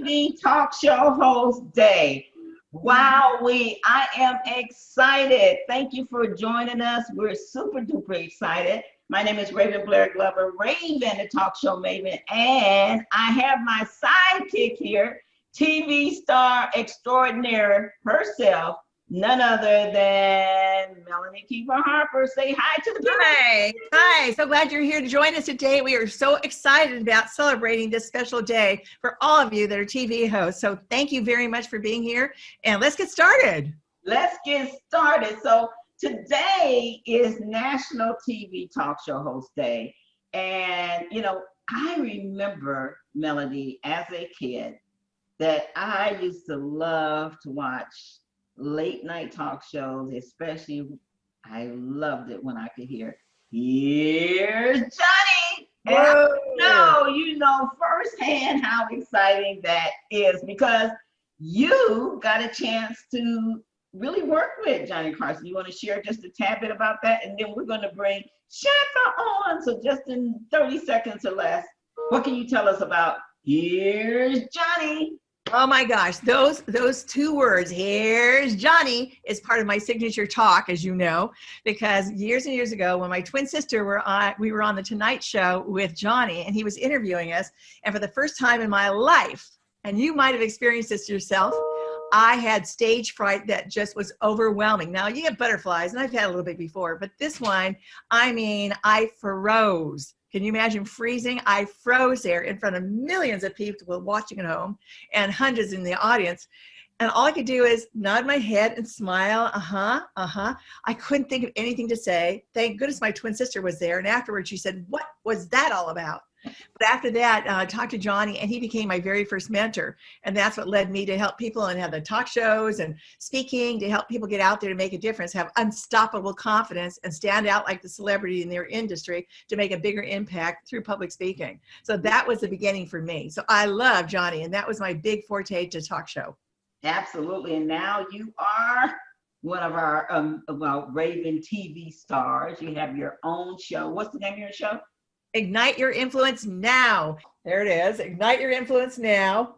TV Talk Show Host Day. Wow, I am excited. Thank you for joining us. We're super duper excited. My name is Raven Blair Glover, Raven, the talk show maven, and I have my sidekick here, TV star extraordinaire herself, none other than Melanie Keeper Harper. Say hi to the people. Hi. So glad you're here to join us today. We are so excited about celebrating this special day for all of you that are TV hosts. So thank you very much for being here, and let's get started. Let's get started. So today is National TV Talk Show Host Day. And, I remember, Melody, as a kid, that I used to love to watch late night talk shows, especially I loved it when I could hear, "Here's Johnny." And you know firsthand how exciting that is, because you got a chance to really work with Johnny Carson. You want to share just a tad bit about that? And then we're going to bring Shaka on. So just in 30 seconds or less, what can you tell us about "Here's Johnny"? Oh my gosh, those two words, "Here's Johnny," is part of my signature talk, as you know, because years and years ago when my twin sister we were on the Tonight Show with Johnny, and he was interviewing us, and for the first time in my life, and you might have experienced this yourself, I had stage fright that just was overwhelming. Now, you get butterflies, and I've had a little bit before, but this one, I froze. Can you imagine freezing? I froze there in front of millions of people watching at home and hundreds in the audience. And all I could do is nod my head and smile. I couldn't think of anything to say. Thank goodness my twin sister was there. And afterwards she said, "What was that all about?" But after that, I talked to Johnny, and he became my very first mentor. And that's what led me to help people and have the talk shows and speaking to help people get out there to make a difference, have unstoppable confidence, and stand out like the celebrity in their industry to make a bigger impact through public speaking. So that was the beginning for me. So I love Johnny, and that was my big forte to talk show. Absolutely. And now you are one of our Raven TV stars. You have your own show. What's the name of your show? Ignite Your Influence Now. There it is. Ignite Your Influence Now.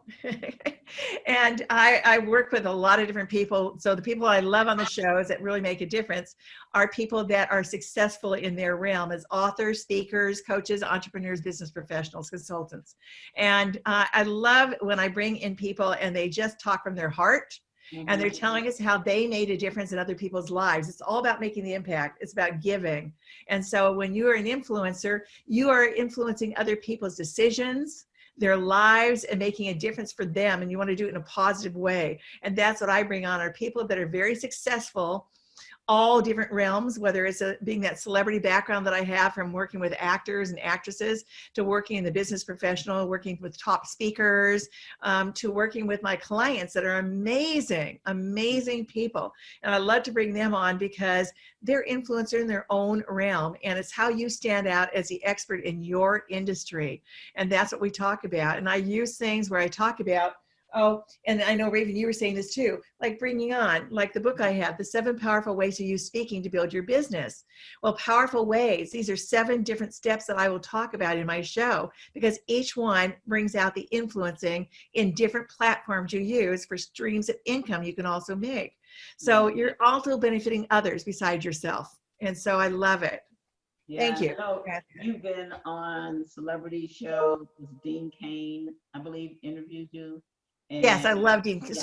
And I work with a lot of different people. So the people I love on the shows that really make a difference are people that are successful in their realm as authors, speakers, coaches, entrepreneurs, business professionals, consultants. And I love when I bring in people and they just talk from their heart. And they're telling us how they made a difference in other people's lives. It's all about making the impact. It's about giving. And so when you are an influencer, you are influencing other people's decisions, their lives, and making a difference for them. And you want to do it in a positive way. And that's what I bring on, are people that are very successful, all different realms, whether it's being that celebrity background that I have from working with actors and actresses, to working in the business professional, working with top speakers, to working with my clients that are amazing, amazing people. And I love to bring them on because they're influencers in their own realm. And it's how you stand out as the expert in your industry. And that's what we talk about. And I use things where I talk about, and I know, Raven, you were saying this too, like bringing on, like the book I have, The 7 Powerful Ways to Use Speaking to Build Your Business. Well, powerful ways, these are 7 different steps that I will talk about in my show, because each one brings out the influencing in different platforms you use for streams of income you can also make. So you're also benefiting others besides yourself. And so I love it. Thank you. You've been on celebrity shows. Dean Cain, I believe, interviewed you. And yes, I loved him. Yeah.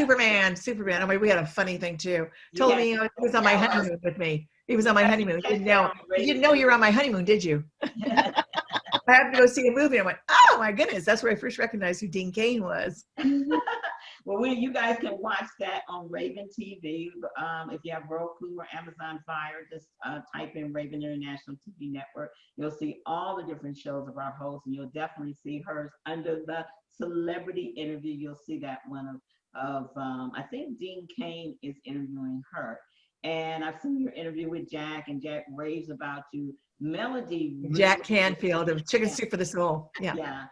Superman. I mean, we had a funny thing too. Told me he was on my honeymoon with me. He was on my honeymoon. You didn't know you were on my honeymoon, did you? I had to go see a movie. I went, oh my goodness, that's where I first recognized who Dean Cain was. Well, you guys can watch that on Raven TV. If you have Roku or Amazon Fire, just type in Raven International TV Network. You'll see all the different shows of our hosts, and you'll definitely see hers under the celebrity interview. You'll see that one of I think Dean Cain is interviewing her. And I've seen your interview with Jack, and Jack raves about you. Melody. Jack Canfield of Chicken Soup for the Soul. Yeah. Yeah.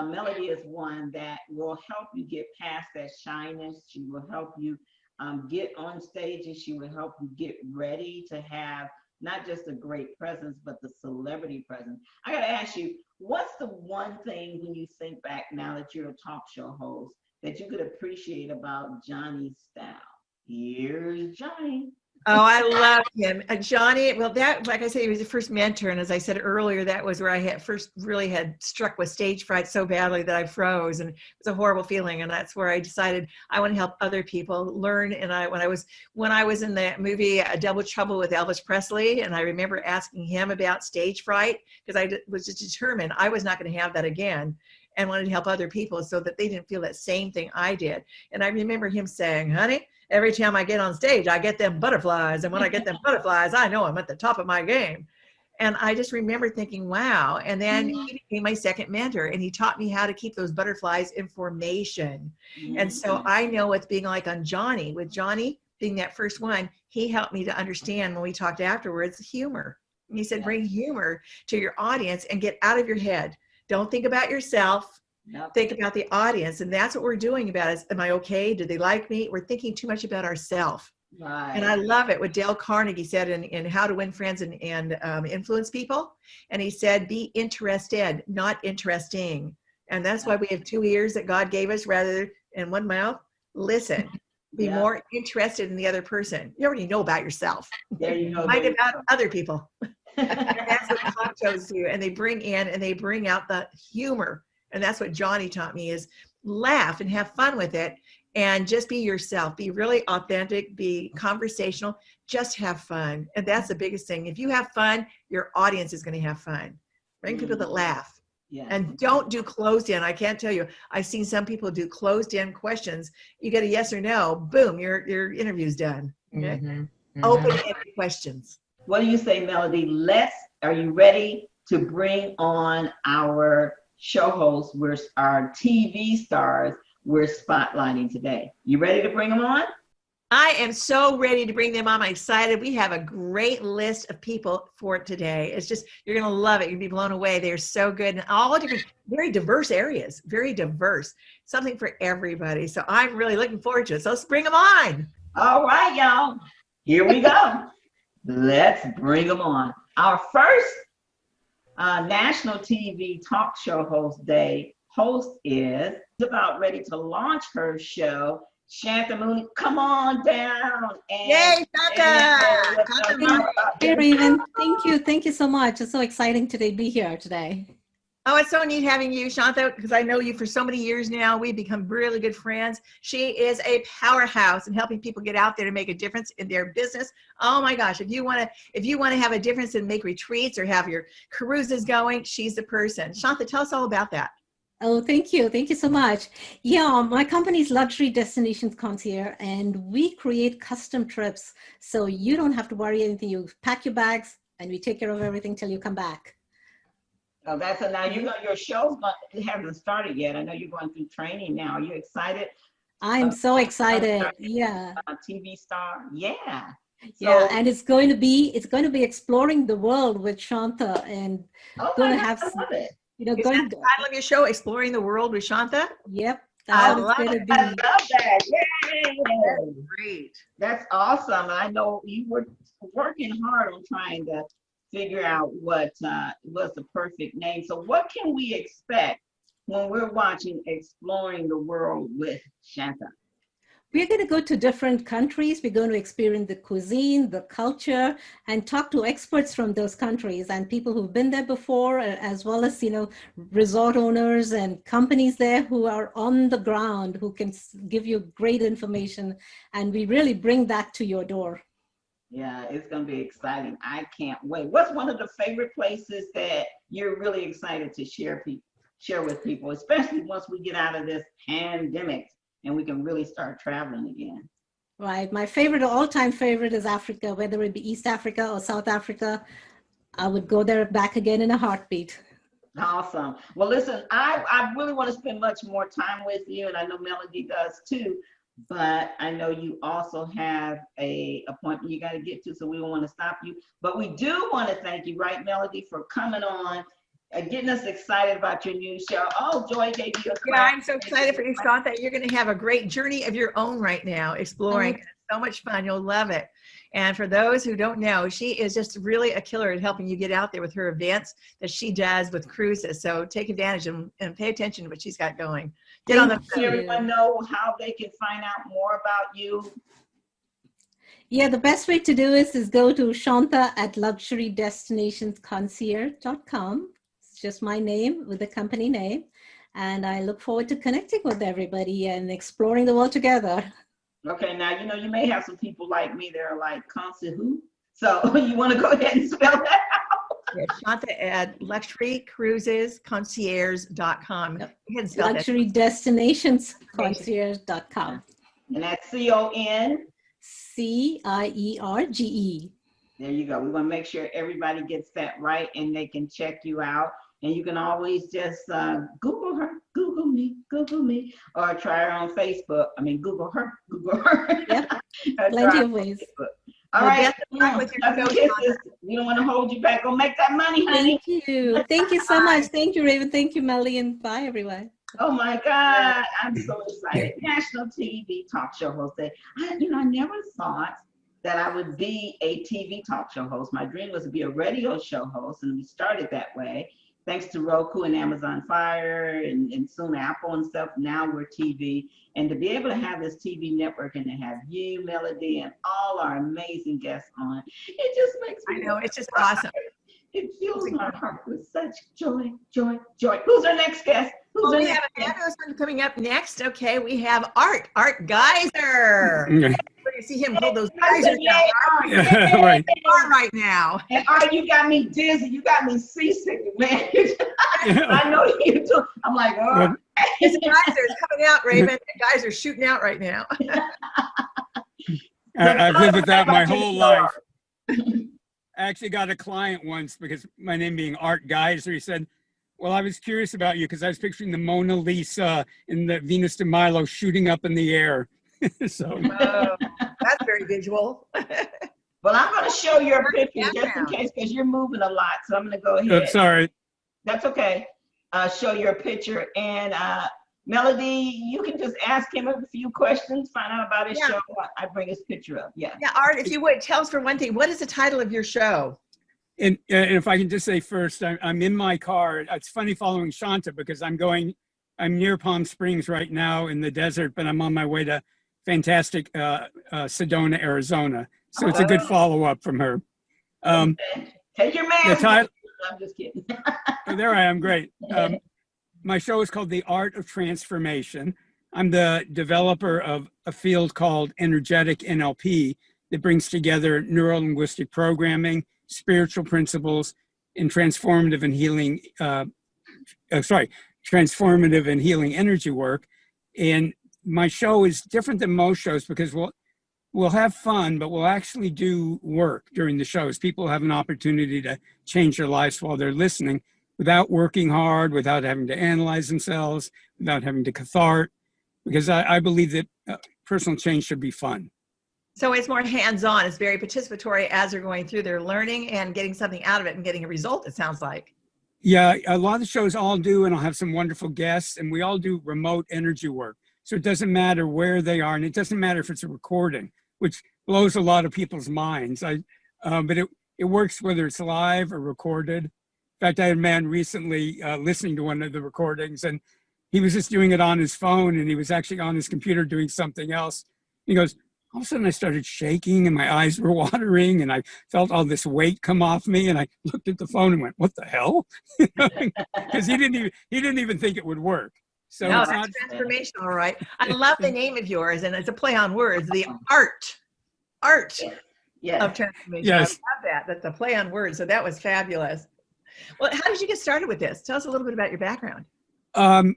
Melody is one that will help you get past that shyness. She will help you get on stage, and she will help you get ready to have not just a great presence, but the celebrity presence. I got to ask you, what's the one thing when you think back now that you're a talk show host that you could appreciate about Johnny's style? Here's Johnny. Oh, I love him. Johnny, well, that, like I said, he was the first mentor. And as I said earlier, that was where I had first really had struck with stage fright so badly that I froze. And it was a horrible feeling. And that's where I decided I want to help other people learn. And when I was in the movie Double Trouble with Elvis Presley, and I remember asking him about stage fright, because I was just determined I was not going to have that again, and wanted to help other people so that they didn't feel that same thing I did. And I remember him saying, honey, every time I get on stage, I get them butterflies. And when I get them butterflies, I know I'm at the top of my game. And I just remember thinking, wow. And then he became my second mentor, and he taught me how to keep those butterflies in formation. And so I know what's being like on Johnny. With Johnny being that first one, he helped me to understand when we talked afterwards, humor. And he said, bring humor to your audience and get out of your head. Don't think about yourself. Think about the audience. And that's what we're doing about it. Am I okay? Do they like me? We're thinking too much about ourselves. Right. And I love it. What Dale Carnegie said in How to Win Friends and Influence People. And he said, be interested, not interesting. And that's why we have 2 ears that God gave us rather than one mouth. Listen, be more interested in the other person. You already know about yourself. There you go. Mind about other people. And that's what talk shows do. And they bring in and they bring out the humor. And that's what Johnny taught me, is laugh and have fun with it, and just be yourself. Be really authentic, be conversational, just have fun. And that's the biggest thing. If you have fun, your audience is going to have fun. Bring people that laugh. Yeah. And don't do closed in. I can't tell you. I've seen some people do closed in questions. You get a yes or no, boom, your interview's done. Okay? Open-ended questions. What do you say, Melody? Are you ready to bring on our show hosts, our TV stars we're spotlighting today? You ready to bring them on? I am so ready to bring them on. I'm excited. We have a great list of people for today. It's just, you're going to love it. You're going to be blown away. They're so good in all different, very diverse areas, very diverse, something for everybody. So I'm really looking forward to it. So let's bring them on. All right, y'all. Here we go. Let's bring them on. Our first National TV Talk Show host is about ready to launch her show. Shanta Mooney, come on down. Yay, Shanta! Hey, Raven. Thank you so much. It's so exciting to be here today. Oh, it's so neat having you, Shanta, because I know you for so many years now. We've become really good friends. She is a powerhouse in helping people get out there to make a difference in their business. Oh my gosh, if you want to have a difference and make retreats or have your cruises going, she's the person. Shanta, tell us all about that. Oh, thank you. Thank you so much. Yeah, my company is Luxury Destinations Concierge, and we create custom trips so you don't have to worry anything. You pack your bags and we take care of everything till you come back. Oh, now your show's hasn't started yet. I know you're going through training now. Are you excited? I'm so excited. Yeah. TV star. Yeah. Yeah, and it's going to be exploring the world with Shanta, and going to have some, it. Is that the title of your show, Exploring the World with Shanta? Yep. I love that. Yay. Great. That's awesome. I know you were working hard on trying to figure out what was the perfect name. So what can we expect when we're watching Exploring the World with Shanta? We're going to go to different countries. We're going to experience the cuisine, the culture, and talk to experts from those countries and people who've been there before, as well as, resort owners and companies there who are on the ground, who can give you great information. And we really bring that to your door. Yeah, it's going to be exciting. I can't wait. What's one of the favorite places that you're really excited to share with people, especially once we get out of this pandemic and we can really start traveling again? Right. My all-time favorite is Africa, whether it be East Africa or South Africa. I would go there back again in a heartbeat. Awesome. Well, listen, I really want to spend much more time with you, and I know Melody does too, but I know you also have a appointment you got to get to, so we don't want to stop you. But we do want to thank you, right, Melody, for coming on, getting us excited about your new show. Oh, Joy gave you a clap. Yeah, I'm so excited for you, Shanta. You're going to have a great journey of your own right now, exploring. so much fun. You'll love it. And for those who don't know, she is just really a killer at helping you get out there with her events that she does with cruises. So take advantage and pay attention to what she's got going. Get on the Let everyone know how they can find out more about you. Yeah, the best way to do this is go to Shanta at luxurydestinationsconcierge.com. It's just my name with the company name. And I look forward to connecting with everybody and exploring the world together. Okay, now, you may have some people like me that are like, concert who? So you want to go ahead and spell that out? Yeah, Shanta at luxurydestinationsconcierge.com. Yep. You can spell that. Luxurydestinationsconcierge.com. And that's CON. CIERGE. There you go. We want to make sure everybody gets that right and they can check you out. And you can always just Google her, Google me, or try her on Facebook. I mean, Google her. Yep, plenty of ways. All right. With your Kisses. We don't want to hold you back. Go make that money, honey. Thank you. Thank you so much. Thank you, Raven. Thank you, Melly. And bye, everyone. Oh my God, I'm so excited. National TV talk show host. I never thought that I would be a TV talk show host. My dream was to be a radio show host, and we started that way. Thanks to Roku and Amazon Fire and soon Apple and stuff, now we're TV. And to be able to have this TV network and to have you, Melody, and all our amazing guests on, it just makes me it's just awesome. It fills my heart with such joy. Who's our next guest? We have a fabulous one coming up next. Okay, we have Art Geyser. You see him hold those geysers down right now. And Art, you got me dizzy. You got me seasick, man. I know you too. I'm like, oh. His geyser is coming out, Raven. The geyser shooting out right now. I've lived with that my whole life. I actually got a client once because my name being Art Geyser, he said, well, I was curious about you because I was picturing the Mona Lisa and the Venus de Milo shooting up in the air. So that's very visual. Well, I'm going to show your picture just in case because you're moving a lot. So I'm going to go ahead. Sorry. That's okay. Show your picture. And Melody, you can just ask him a few questions, find out about his show. I bring his picture up. Yeah, Art, if you would, tell us for one thing, what is the title of your show? And if I can just say first, I'm in my car. It's funny following Shanta because I'm near Palm Springs right now in the desert, but I'm on my way to fantastic Sedona, Arizona. So it's a good follow-up from her. Take your mask. I'm just kidding. There I am. Great. My show is called The Art of Transformation. I'm the developer of a field called energetic NLP that brings together neuro-linguistic programming, spiritual principles, and transformative and healing energy work. And my show is different than most shows because we'll have fun, but we'll actually do work during the shows. People have an opportunity to change their lives while they're listening without working hard, without having to analyze themselves, without having to cathart, because I believe that personal change should be fun. So it's more hands-on. It's very participatory as they're going through their learning and getting something out of it and getting a result, it sounds like. Yeah, a lot of the shows all do, and I'll have some wonderful guests, and we all do remote energy work. So it doesn't matter where they are, and it doesn't matter if it's a recording, which blows a lot of people's minds. But it works whether it's live or recorded. In fact, I had a man recently listening to one of the recordings, and he was just doing it on his phone, and he was actually on his computer doing something else. He goes, all of a sudden I started shaking and my eyes were watering and I felt all this weight come off me, and I looked at the phone and went, what the hell? Because he didn't even think it would work. So no, that's transformational, right? I love the name of yours, and it's a play on words, the art of transformation. Yes. I love that. That's a play on words. So that was fabulous. Well, how did you get started with this? Tell us a little bit about your background. Well,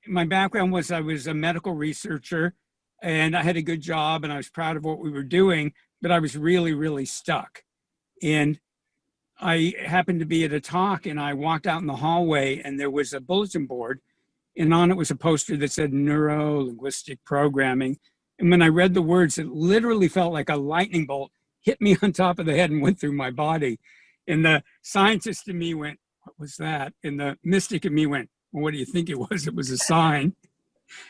my background was I was a medical researcher, and I had a good job, and I was proud of what we were doing, but I was really, really stuck. And I happened to be at a talk, and I walked out in the hallway, and there was a bulletin board, and on it was a poster that said neuro-linguistic programming. And when I read the words, it literally felt like a lightning bolt hit me on top of the head and went through my body. And the scientist in me went, what was that? And the mystic in me went, well, what do you think it was? It was a sign.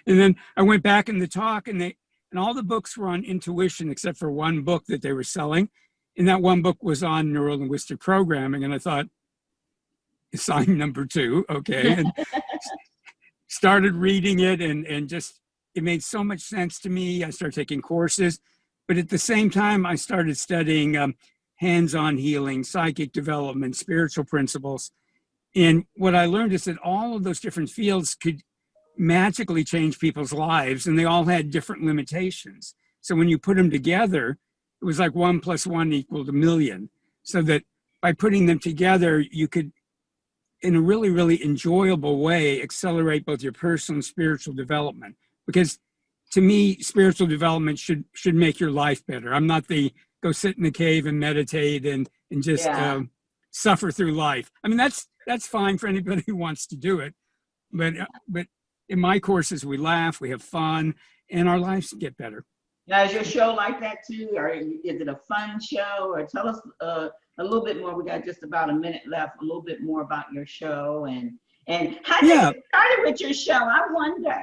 And then I went back in the talk, and and all the books were on intuition except for one book that they were selling. And that one book was on neuro-linguistic programming. And I thought, sign number 2, okay. And started reading it, and just, it made so much sense to me. I started taking courses, but at the same time, I started studying hands-on healing, psychic development, spiritual principles. And what I learned is that all of those different fields could magically change people's lives, and they all had different limitations. So when you put them together, it was like 1 + 1 = 1,000,000. So that by putting them together, you could, in a really, really enjoyable way, accelerate both your personal and spiritual development. Because to me, spiritual development should make your life better. I'm not the go sit in the cave and meditate and just suffer through life. I mean, that's fine for anybody who wants to do it. But in my courses, we laugh, we have fun, and our lives get better. Now, is your show like that too, or is it a fun show? Or tell us a little bit more. We got just about a minute left. A little bit more about your show and how did you get started with your show? I wonder.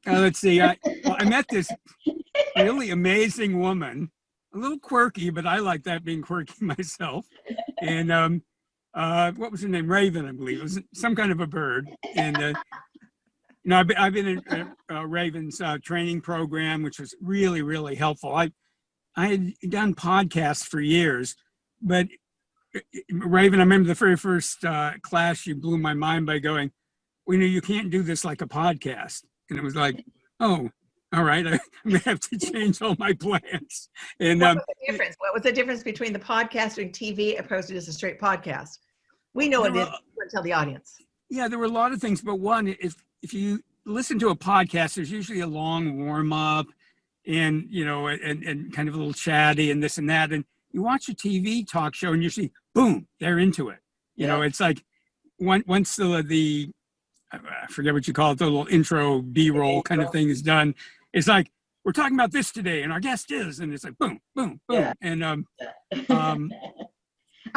Let's see. I met this really amazing woman, a little quirky, but I like that, being quirky myself. And what was her name? Raven, I believe. It was some kind of a bird. And I've been in Raven's training program, which was really, really helpful. I had done podcasts for years, but Raven, I remember the very first class, you blew my mind by going, well, you can't do this like a podcast. And it was like, oh, all right, I'm gonna have to change all my plans. And what was the difference? What was the difference between the podcasting TV opposed to just a straight podcast? We know what it is. Tell the audience. Yeah, there were a lot of things, but one, if you listen to a podcast, there's usually a long warm up, and and kind of a little chatty and this and that. And you watch a TV talk show, and usually, boom, they're into it. You know, it's like once the I forget what you call it, the little intro B-roll kind of thing is done. It's like, we're talking about this today, and our guest is, and it's like, boom, boom, boom. Yeah. And I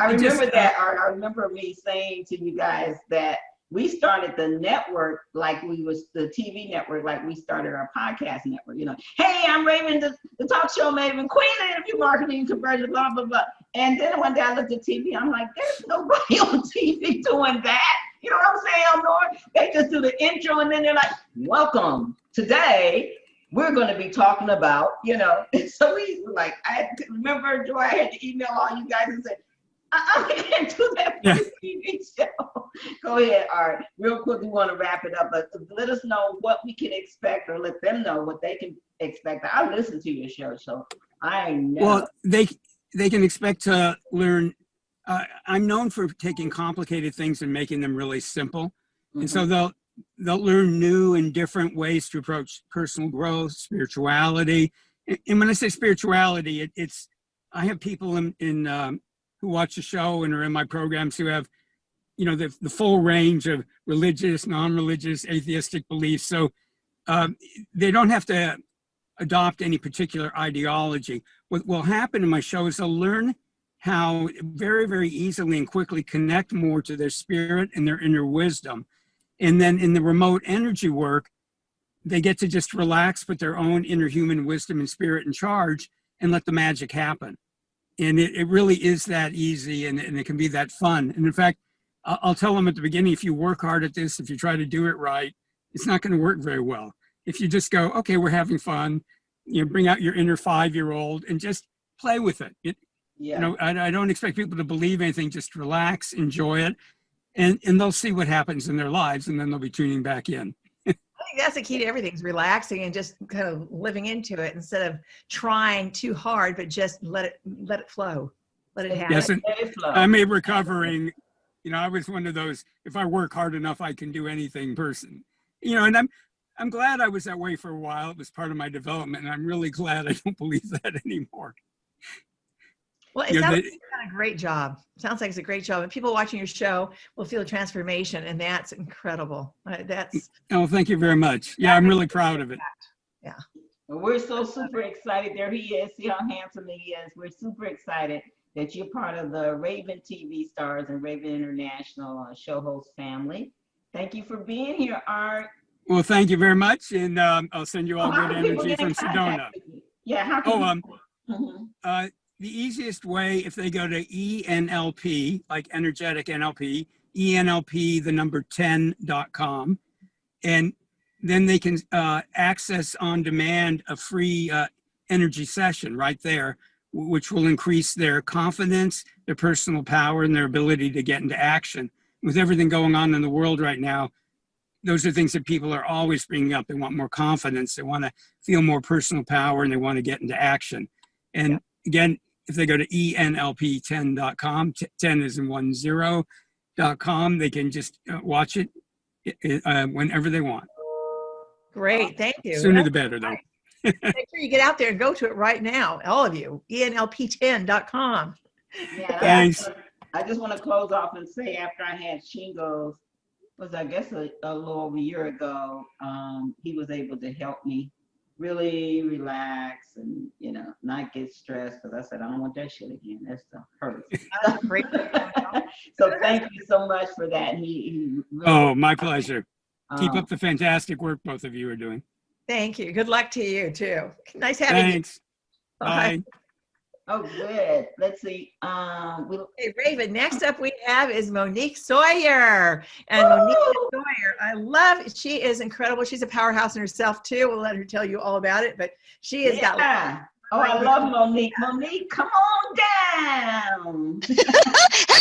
remember that. I remember me saying to you guys that we started the network like we was the TV network, like we started our podcast network. Hey, I'm Raven, the talk show maven, queen of interview marketing and conversion, blah, blah, blah. And then one day I looked at TV, I'm like, there's nobody on TV doing that. You know what I'm saying, Elnor? They just do the intro, and then they're like, welcome. Today, we're going to be talking about, so we were like, remember, Joy, I had to email all you guys and say, I can't do that for the TV show. Go ahead, Art. Real quick, we want to wrap it up, but let us know what we can expect, or let them know what they can expect. I listen to your show, so I know. Well, they can expect to learn. I'm known for taking complicated things and making them really simple. Mm-hmm. And so they'll learn new and different ways to approach personal growth, spirituality. And when I say spirituality, I have people in who watch the show and are in my programs who have, the full range of religious, non-religious, atheistic beliefs. So they don't have to adopt any particular ideology. What will happen in my show is they'll learn how very, very easily and quickly connect more to their spirit and their inner wisdom. And then in the remote energy work, they get to just relax, put their own inner human wisdom and spirit in charge, and let the magic happen. And it really is that easy, and it can be that fun. And in fact, I'll tell them at the beginning, if you work hard at this, if you try to do it right, it's not going to work very well. If you just go, okay, we're having fun, bring out your inner 5-year-old and just play with it. I don't expect people to believe anything, just relax, enjoy it, and they'll see what happens in their lives, and then they'll be tuning back in. I think that's the key to everything, is relaxing and just kind of living into it instead of trying too hard, but just let it flow. Let it happen. Yes, and I'm a recovering, I was one of those, if I work hard enough, I can do anything person. And I'm glad I was that way for a while. It was part of my development, and I'm really glad I don't believe that anymore. Well, it sounds like you've done a great job. Sounds like it's a great job. And people watching your show will feel a transformation, and that's incredible. Oh, thank you very much. Yeah, I'm really proud of it. Yeah. Well, we're so super excited. There he is. See how handsome he is. We're super excited that you're part of the Raven TV Stars and Raven International show host family. Thank you for being here, Art. Well, thank you very much, and I'll send you all How good can people energy get in from contact Sedona. with you? Yeah, how Oh, can people? Mhm. the easiest way, if they go to ENLP, like energetic NLP, ENLP, the number 10.com, and then they can access on demand a free energy session right there, which will increase their confidence, their personal power, and their ability to get into action. With everything going on in the world right now, those are things that people are always bringing up. They want more confidence. They want to feel more personal power, and they want to get into action. And again, if they go to enlp10.com, 10 is in 10.com, they can just watch it whenever they want. Great, thank you. Sooner the better, though. Make sure you get out there and go to it right now, all of you. enlp10.com. Yeah, Thanks. I just want to close off and say after I had shingles, was I guess a little over a year ago, he was able to help me really relax and not get stressed, because I said I don't want that shit again. That stuff hurts. Great. So thank you so much for that. He really, Oh, my pleasure. Keep um, up the fantastic work both of you are doing. Thank you. Good luck to you too. Nice having Thanks. you. Bye. oh good. Let's see. Hey, Raven, next up we have is Monique Sawyer. And Monique Sawyer, she is incredible. She's a powerhouse in herself too. We'll let her tell you all about it, but she has got. Oh, I love Monique. Monique, come on down.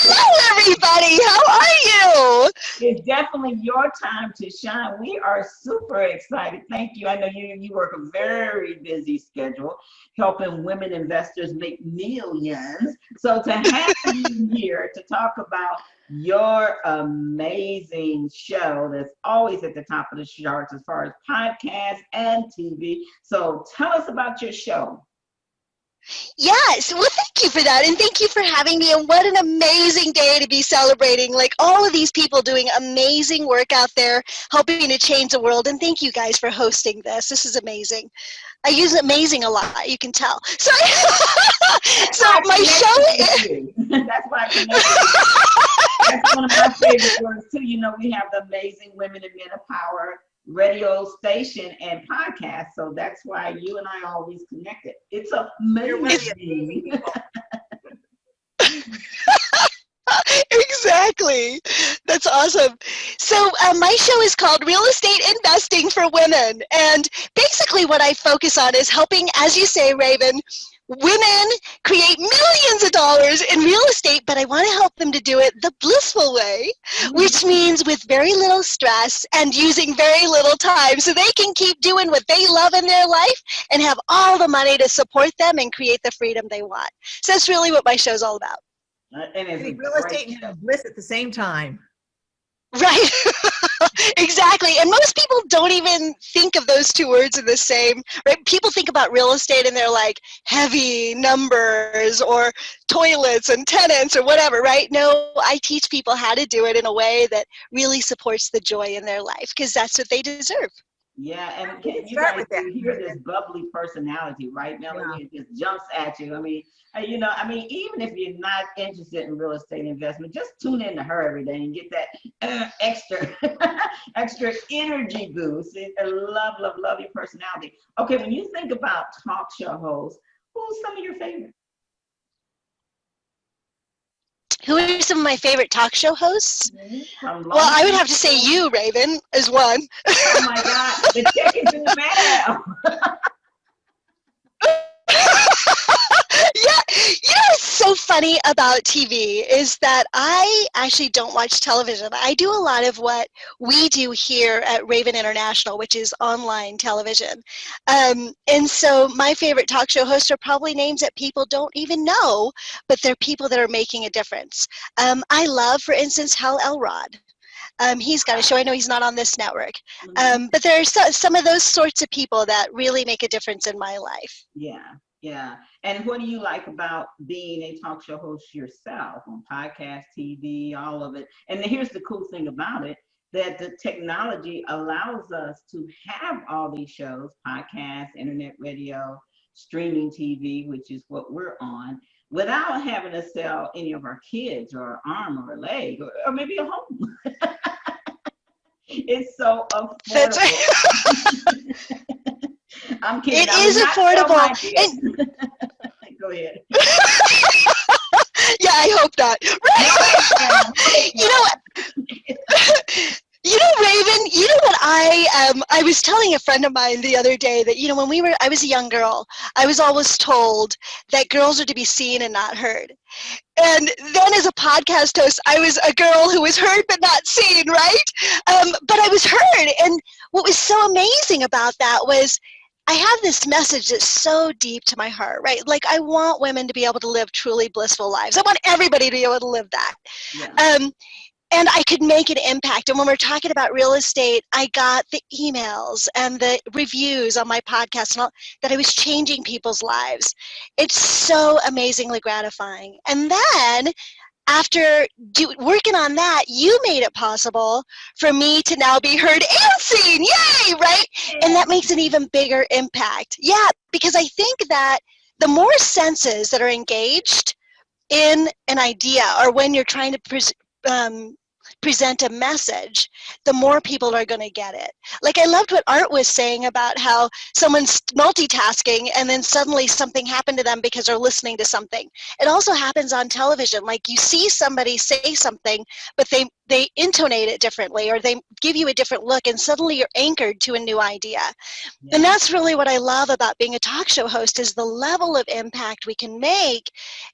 Hello, everybody. How are you? It's definitely your time to shine. We are super excited. Thank you. I know you work a very busy schedule helping women investors make millions. So to have you here to talk about your amazing show that's always at the top of the charts as far as podcasts and TV. So tell us about your show. Yes. Well, thank you for that. And thank you for having me. And what an amazing day to be celebrating, like all of these people doing amazing work out there, helping to change the world. And thank you guys for hosting this. This is amazing. I use amazing a lot, you can tell. So, so my show That's why I connected with you. That's one of my favorite words too. We have the amazing Women and Men of Power radio station and podcast. So that's why you and I always connected. It's amazing. Exactly. That's awesome. So my show is called Real Estate Investing for Women. And basically what I focus on is helping, as you say, Raven, women create millions of dollars in real estate, but I want to help them to do it the blissful way, which means with very little stress and using very little time, so they can keep doing what they love in their life and have all the money to support them and create the freedom they want. So that's really what my show's all about. And it's real estate and bliss at the same time. Right. Exactly. And most people don't even think of those two words in the same, right? People think about real estate and they're like heavy numbers or toilets and tenants or whatever, right? No, I teach people how to do it in a way that really supports the joy in their life, because that's what they deserve. Yeah, and you guys hear this bubbly personality, right, Melanie? Yeah. It just jumps at you. Even if you're not interested in real estate investment, just tune in to her every day and get that extra energy boost. I love your personality. Okay, when you think about talk show hosts, who's some of your favorites? Who are some of my favorite talk show hosts? Well, I would have to say you, Raven, is one. Oh my God, the chicken's in the mail. Yeah, what's so funny about TV is that I actually don't watch television. I do a lot of what we do here at Raven International, which is online television. And so my favorite talk show hosts are probably names that people don't even know, but they're people that are making a difference. I love, for instance, Hal Elrod. He's got a show. I know he's not on this network, but there are some of those sorts of people that really make a difference in my life. Yeah. And what do you like about being a talk show host yourself on podcast, TV, all of it? And here's the cool thing about it, that the technology allows us to have all these shows, podcasts, internet radio, streaming TV, which is what we're on, without having to sell any of our kids or an arm or a leg or maybe a home. It's so That's affordable. I'm kidding. it I is would not sell affordable. my And bed. Go ahead. yeah, I hope not. No, ma'am. Please, You know, Raven, you know what I was telling a friend of mine the other day that, when I was a young girl, I was always told that girls are to be seen and not heard. And then as a podcast host, I was a girl who was heard but not seen, right? But I was heard. And what was so amazing about that was I have this message that's so deep to my heart, right? Like, I want women to be able to live truly blissful lives. I want everybody to be able to live that. Yeah. And I could make an impact. And when we're talking about real estate, I got the emails and the reviews on my podcast and all, that I was changing people's lives. It's so amazingly gratifying. And then after working on that, you made it possible for me to now be heard and seen. Yay, right? And that makes an even bigger impact. Yeah, because I think that the more senses that are engaged in an idea, or when you're trying to present a message, the more people are going to get it. Like, I loved what Art was saying about how someone's multitasking and then suddenly something happened to them because they're listening to something. It also happens on television. Like, you see somebody say something, but they intonate it differently, or they give you a different look, and suddenly you're anchored to a new idea. Yeah. And that's really what I love about being a talk show host, is the level of impact we can make,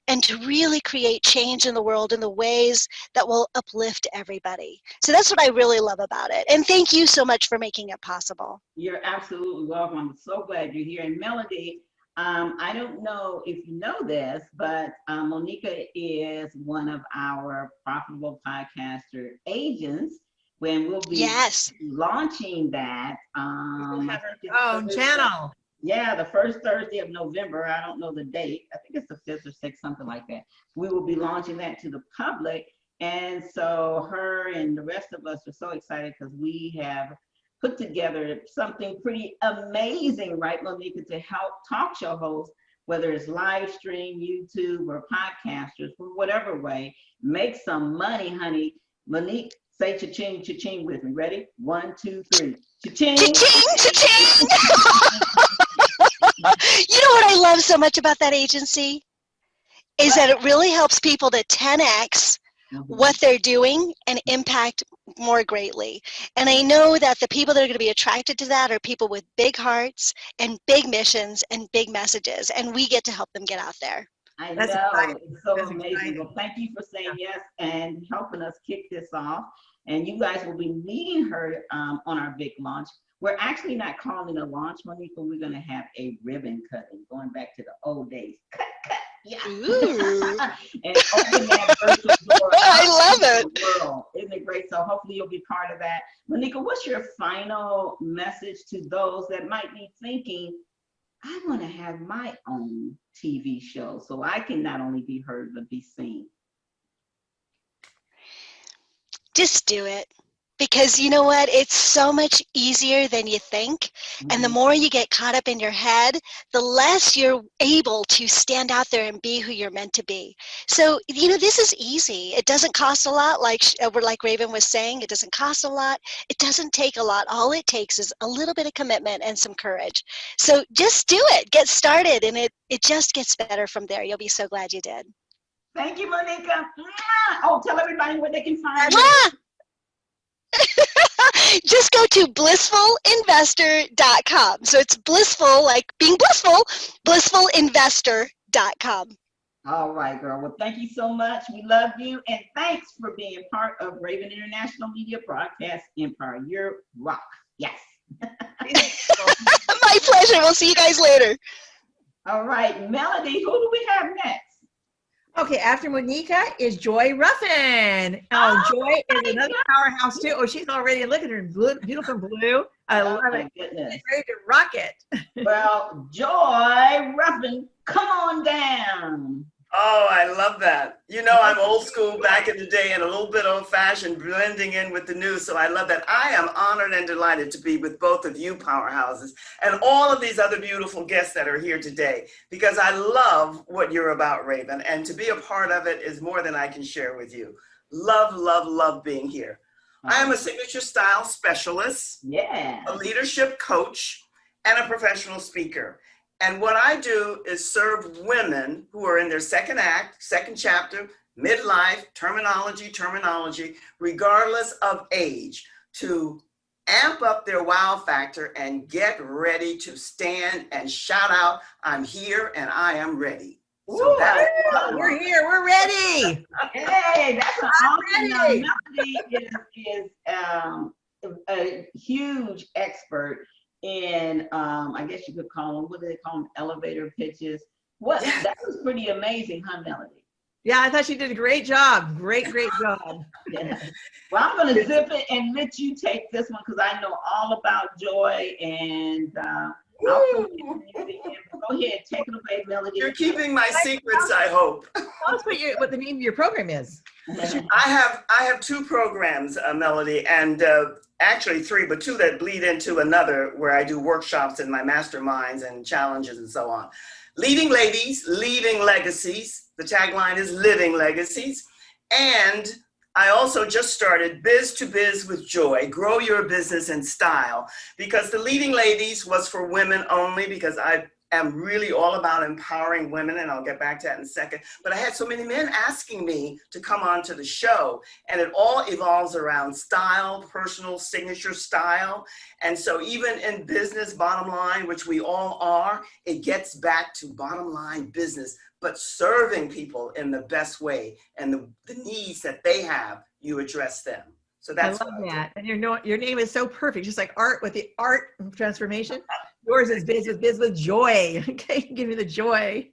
and to really create change in the world in the ways that will uplift everybody. So that's what I really love about it. And thank you so much for making it possible. You're absolutely welcome. I'm so glad you're here. And Melody, I don't know if you know this, but Monica is one of our profitable podcaster agents. When we'll be Yes. launching that. We'll have I think our own it's channel. Yeah, the first Thursday of November. I don't know the date. I think it's the 5th or 6th, something like that. We will be launching that to the public. And so her and the rest of us are so excited because we have put together something pretty amazing, right, Monica, to help talk show hosts, whether it's live stream, YouTube, or podcasters, for whatever way, make some money, honey. Monique, say cha-ching, cha-ching with me. Ready? 1, 2, 3. Cha-ching. Cha-ching, cha-ching. You know what I love so much about that agency? Is that it really helps people to 10x what they're doing and impact more greatly. And I know that the people that are going to be attracted to that are people with big hearts and big missions and big messages, and we get to help them get out there. I That's know, exciting. it's so That's amazing. exciting. Well, thank you for saying yes and helping us kick this off. And you guys will be meeting her on our big launch. We're actually not calling it a launch, Monique, but we're going to have a ribbon cutting, going back to the old days. Cut, cut, yeah. Ooh. And open that virtual door. I love it. The world. Isn't it great? So hopefully you'll be part of that. Monica, what's your final message to those that might be thinking, I want to have my own TV show so I can not only be heard, but be seen? Just do it. Because you know what? It's so much easier than you think. And the more you get caught up in your head, the less you're able to stand out there and be who you're meant to be. So, this is easy. It doesn't cost a lot, like Raven was saying. It doesn't cost a lot. It doesn't take a lot. All it takes is a little bit of commitment and some courage. So just do it. Get started, and it just gets better from there. You'll be so glad you did. Thank you, Monica. Oh, tell everybody where they can find you. Just go to blissfulinvestor.com. So it's blissful, like being blissful, blissfulinvestor.com. All right, girl. Well, thank you so much. We love you. And thanks for being part of Raven International Media Broadcast Empire. You're rock. Yes. My pleasure. We'll see you guys later. All right, Melody, who do we have next? Okay, after Monica is Joy Ruffin. Oh, Joy is another powerhouse too. Oh, she's already, look at her, blue, beautiful blue. I love it. Goodness. She's ready to rock it. Well, Joy Ruffin, come on down. Oh, I love that. I'm old school back in the day and a little bit old fashioned, blending in with the new. So I love that. I am honored and delighted to be with both of you powerhouses and all of these other beautiful guests that are here today, because I love what you're about, Raven. And to be a part of it is more than I can share with you. Love, love, love being here. I am a signature style specialist, Yeah. a leadership coach, and a professional speaker. And what I do is serve women who are in their second act, second chapter, midlife, terminology, regardless of age, to amp up their wow factor and get ready to stand and shout out, I'm here and I am ready. So that's what We're here. We're ready. Hey, that's an awesome. ready. Melody is a huge expert in, I guess you could call them, what do they call them, elevator pitches. What? Yes. That was pretty amazing, huh, Melody? Yeah, I thought she did a great job. Great job. Yeah. Well, I'm going to zip it and let you take this one because I know all about joy and I'll put it in the music. Go ahead, take it away, Melody. You're keeping my secrets, I hope. Tell us what the name of your program is. I have two programs, Melody, and actually three, but two that bleed into another where I do workshops in my masterminds and challenges and so on. Leading Ladies, Leaving Legacies. The tagline is Living Legacies. And I also just started Biz to Biz with Joy, Grow Your Business in Style, because the Leading Ladies was for women only, because I am really all about empowering women, and I'll get back to that in a second. But I had so many men asking me to come on to the show, and it all evolves around style, personal signature style. And so even in business, bottom line, which we all are, it gets back to bottom line business, but serving people in the best way, and the needs that they have, you address them. So that's I love that. And your name is so perfect, just like art with the art transformation. Yours is biz with joy. Okay, give me the joy.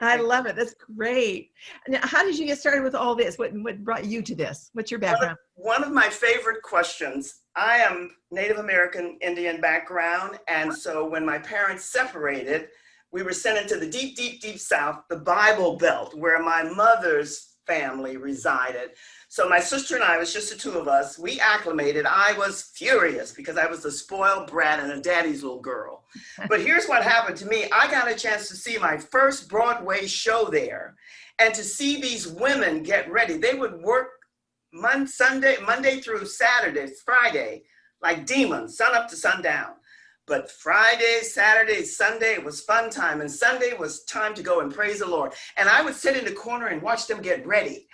I love it. That's great. Now, how did you get started with all this? What brought you to this? What's your background? One of my favorite questions. I am Native American Indian background, and so when my parents separated, we were sent into the deep, deep, deep South, the Bible Belt, where my mother's family resided. So my sister and I, it was just the two of us, we acclimated. I was furious because I was a spoiled brat and a daddy's little girl. But here's what happened to me. I got a chance to see my first Broadway show there, and to see these women get ready. They would work Monday through Saturday, Friday, like demons, sun up to sundown. But Friday, Saturday, Sunday, it was fun time. And Sunday was time to go and praise the Lord. And I would sit in the corner and watch them get ready.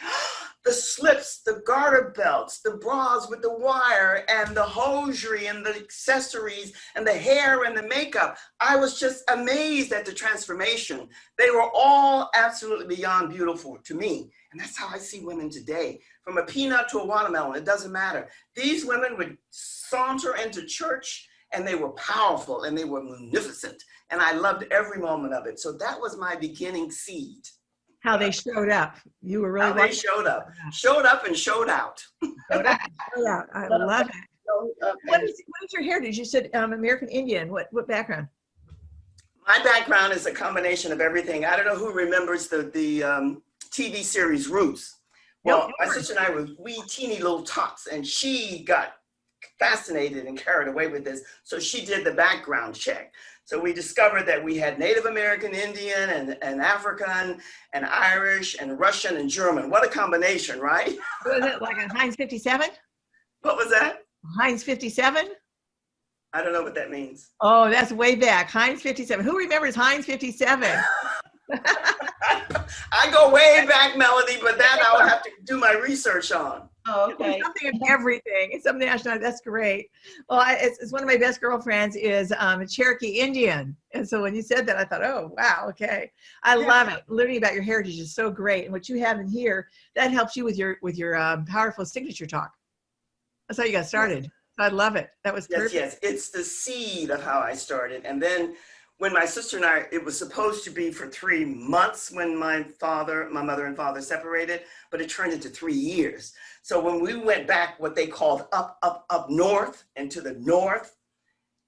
The slips, the garter belts, the bras with the wire, and the hosiery and the accessories and the hair and the makeup. I was just amazed at the transformation. They were all absolutely beyond beautiful to me. And that's how I see women today. From a peanut to a watermelon, it doesn't matter. These women would saunter into church, and they were powerful and they were magnificent. And I loved every moment of it. So that was my beginning seed. How they showed up. You were really How they showed up and showed out. Showed up. I love it. What is your heritage? You said American Indian. What background? My background is a combination of everything. I don't know who remembers the TV series Roots. Well, my sister and I were wee teeny little tots, and she got fascinated and carried away with this. So she did the background check. So we discovered that we had Native American Indian and African and Irish and Russian and German. What a combination, right? Was it like a Heinz 57? What was that? Heinz 57? I don't know what that means. Oh, that's way back. Heinz 57. Who remembers Heinz 57? I go way back, Melody, but that I'll have to do my research on. Oh, okay. Something of everything. It's something national. That's great. Well, it's one of my best girlfriends is a Cherokee Indian. And so when you said that, I thought, oh, wow, okay. I love it. Learning about your heritage is so great. And what you have in here, that helps you with your powerful signature talk. That's how you got started. So I love it. That was perfect. Yes. It's the seed of how I started. And then when my sister and I, it was supposed to be for 3 months when my mother and father separated, but it turned into 3 years. So when we went back, what they called up north and to the north,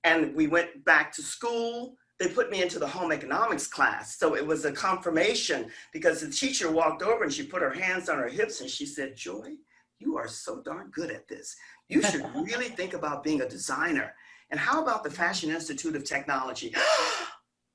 and we went back to school, they put me into the home economics class. So it was a confirmation because the teacher walked over and she put her hands on her hips and she said, Joy, you are so darn good at this. You should really think about being a designer. And how about the Fashion Institute of Technology?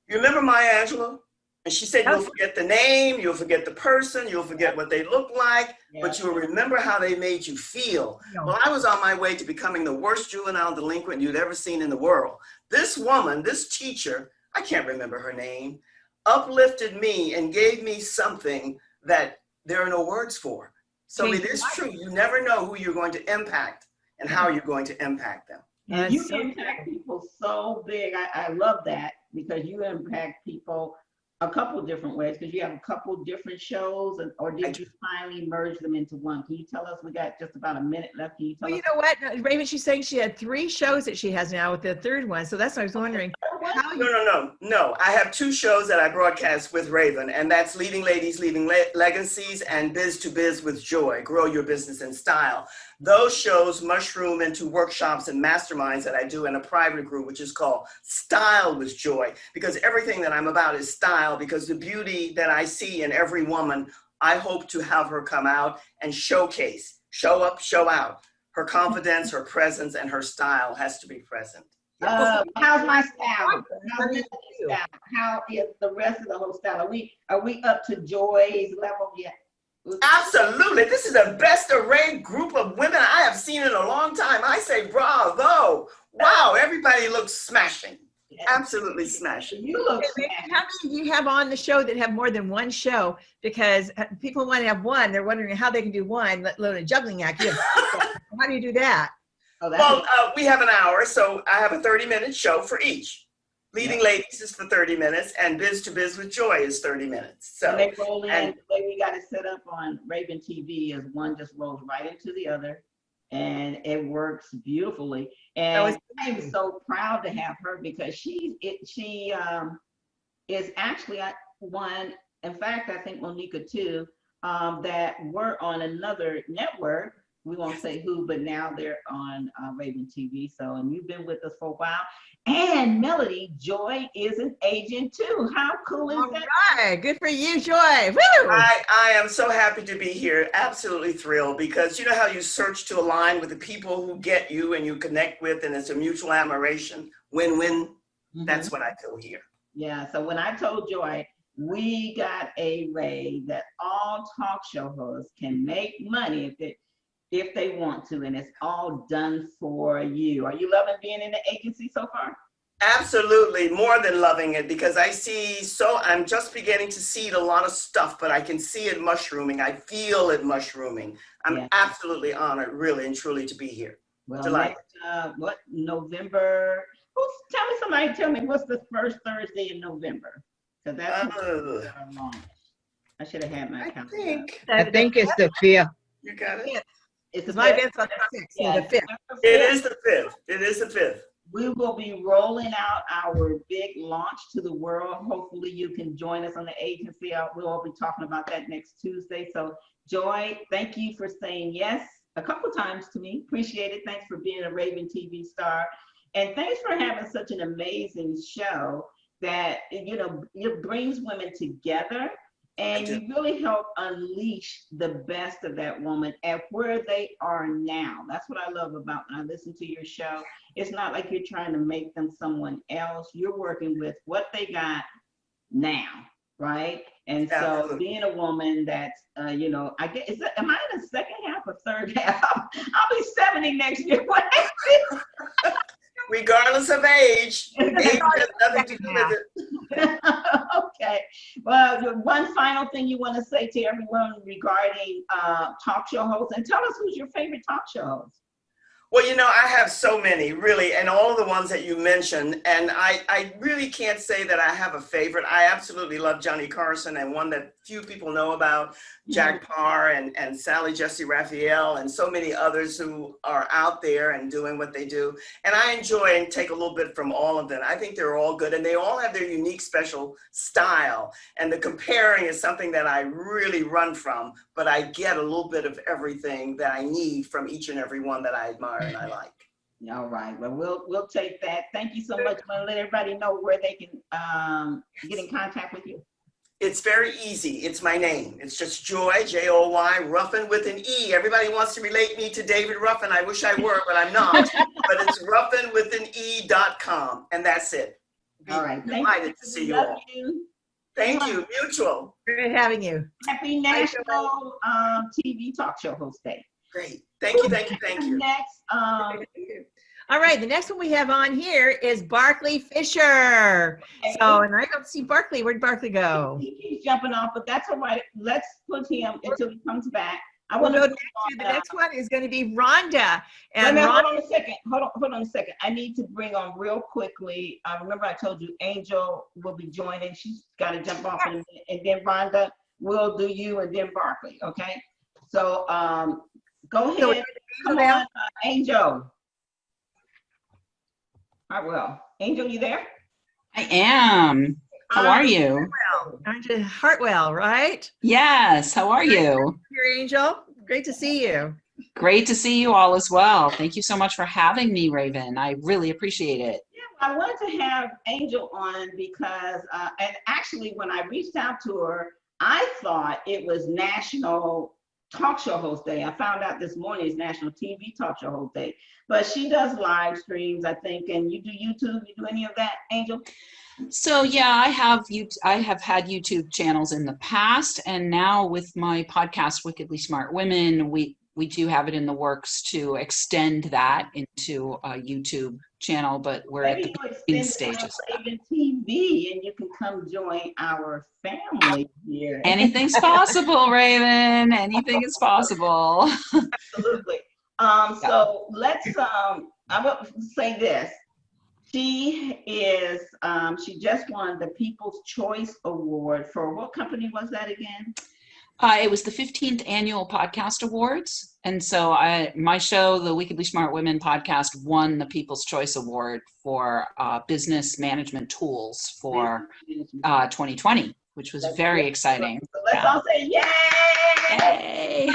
You remember Maya Angelou? And she said, you'll forget the name, you'll forget the person, you'll forget what they look like, but you'll remember how they made you feel. Well, I was on my way to becoming the worst juvenile delinquent you'd ever seen in the world. This woman, this teacher, I can't remember her name, uplifted me and gave me something that there are no words for. So it is true. You never know who you're going to impact and how you're going to impact them. And you impact people so big. I love that, because you impact people a couple different ways, because you have a couple different shows, or did you finally merge them into one? Can you tell us? We got just about a minute left. Can you tell us? You know what, Raven, she's saying she had 3 shows that she has now with the third one. So that's what I was wondering. No. I have 2 shows that I broadcast with Raven, and that's Leading Ladies, Leaving Legacies, and Biz to Biz with Joy, Grow Your Business in Style. Those shows mushroom into workshops and masterminds that I do in a private group, which is called Style with Joy, because everything that I'm about is style, because the beauty that I see in every woman, I hope to have her come out and showcase, show up, show out. Her confidence, her presence, and her style has to be present. How's my style? How is the rest of the whole style? Are we up to Joy's level yet? Absolutely. This is the best arrayed group of women I have seen in a long time. I say bravo. Wow, everybody looks smashing. Absolutely smashing. You look smashing. How many do you have on the show that have more than one show? Because people want to have one. They're wondering how they can do one, let alone a juggling act. How do you do that? We have an hour, so I have a 30-minute show for each. Leading Ladies is for 30 minutes, and Biz to Biz with Joy is 30 minutes. So and they roll in. The way we got it set up on Raven TV is one just rolls right into the other, and it works beautifully. And I'm so proud to have her, because she is actually one. In fact, I think Monica too, that were on another network. We won't say who, but now they're on Raven TV. So, and you've been with us for a while. And Melody, Joy is an agent too. How cool is that? All right, good for you, Joy. Woo! I am so happy to be here. Absolutely thrilled, because you know how you search to align with the people who get you and you connect with, and it's a mutual admiration, win-win. Mm-hmm. That's what I feel here. Yeah. So when I told Joy, we got a way that all talk show hosts can make money if they want to, and it's all done for you. Are you loving being in the agency so far? Absolutely, more than loving it, because I'm just beginning to seed a lot of stuff, but I can see it mushrooming. I feel it mushrooming. I'm absolutely honored, really and truly, to be here. Well, November? Tell me what's the first Thursday in November? Because that's our launch. I should have had my calendar. I think it's the 5th. You got it? It's my event's on the 6th, so the 5th. It is the 5th. It is the 5th. We will be rolling out our big launch to the world. Hopefully you can join us on the agency. We'll all be talking about that next Tuesday. So Joy, thank you for saying yes a couple times to me. Appreciate it. Thanks for being a Raven TV star. And thanks for having such an amazing show that, it brings women together. And you really help unleash the best of that woman at where they are now. That's what I love about when I listen to your show. It's not like you're trying to make them someone else. You're working with what they got now, right? And so being a woman that's, I guess, am I in the second half or third half? I'll be 70 next year. Regardless of age, age has nothing to do with it. Okay. Well, one final thing you want to say to everyone regarding talk show hosts, and tell us who's your favorite talk show host. Well, I have so many, really, and all of the ones that you mentioned, and I really can't say that I have a favorite. I absolutely love Johnny Carson, and one that few people know about, Jack Parr and Sally Jesse Raphael, and so many others who are out there and doing what they do. And I enjoy and take a little bit from all of them. I think they're all good, and they all have their unique special style. And the comparing is something that I really run from, but I get a little bit of everything that I need from each and every one that I admire and I like. All right. Well, we'll take that. Thank you so much. I'm gonna let everybody know where they can get in contact with you. It's very easy. It's my name. It's just Joy, Joy, Ruffin with an E. Everybody wants to relate me to David Ruffin. I wish I were, but I'm not. But it's ruffinwithanE.com, and that's it. All right. Delighted to see you all. Thank you. Mutual. Great having you. Happy National TV Talk Show Host Day. Great. Thank you, thank you, thank you. Next, All right, the next one we have on here is Barkley Fisher. So, and I don't see Barkley. Where'd Barkley go? he keeps jumping off, but that's all right. Let's put him until he comes back. I We'll want go to next to the next one is going to be Rhonda. And hold Rhonda, on a second. Hold on a second. I need to bring on real quickly. Remember I told you Angel will be joining. She's got to jump off in a minute. And then Rhonda will do you and then Barkley, okay? So go ahead. Come on, Angel. I will. Angel, you there? I am. How are you? Angela Hartwell, right? Yes, how are you? Here, Angel. Great to see you. Great to see you all as well. Thank you so much for having me, Raven. I really appreciate it. Yeah, I wanted to have Angel on because, and actually when I reached out to her, I thought it was National Talk Show Host Day. I found out this morning it's National TV Talk Show Host Day. But she does live streams, I think, and you do YouTube. You do any of that, Angel? So yeah, I have had YouTube channels in the past, and now with my podcast, Wickedly Smart Women, we do have it in the works to extend that into a YouTube channel, but we're at the beginning stages. Raven TV, and you can come join our family here. Anything's possible, Raven. Anything is possible. Absolutely. So let's. I will say this. She is. She just won the People's Choice Award for what company was that again? It was the 15th Annual Podcast Awards. And so my show, the Wickedly Smart Women podcast, won the People's Choice Award for business management tools for 2020, which was very exciting. So let's all say yay! Yay!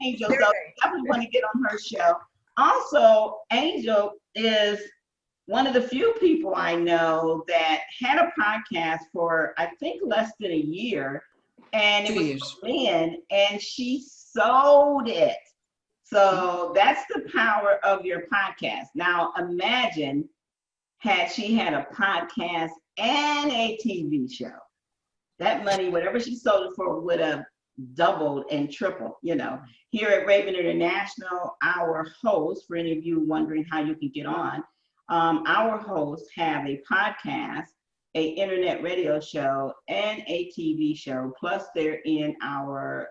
Angel, so definitely want to get on her show. Also, Angel is one of the few people I know that had a podcast for, I think, less than a year. And it was Lynn, and she sold it. So that's the power of your podcast. Now imagine had she had a podcast and a TV show. That money, whatever she sold it for, would have doubled and tripled. You know, here at Raven International, our hosts, for any of you wondering how you can get on, our hosts have a podcast, a internet radio show, and a TV show, plus they're in our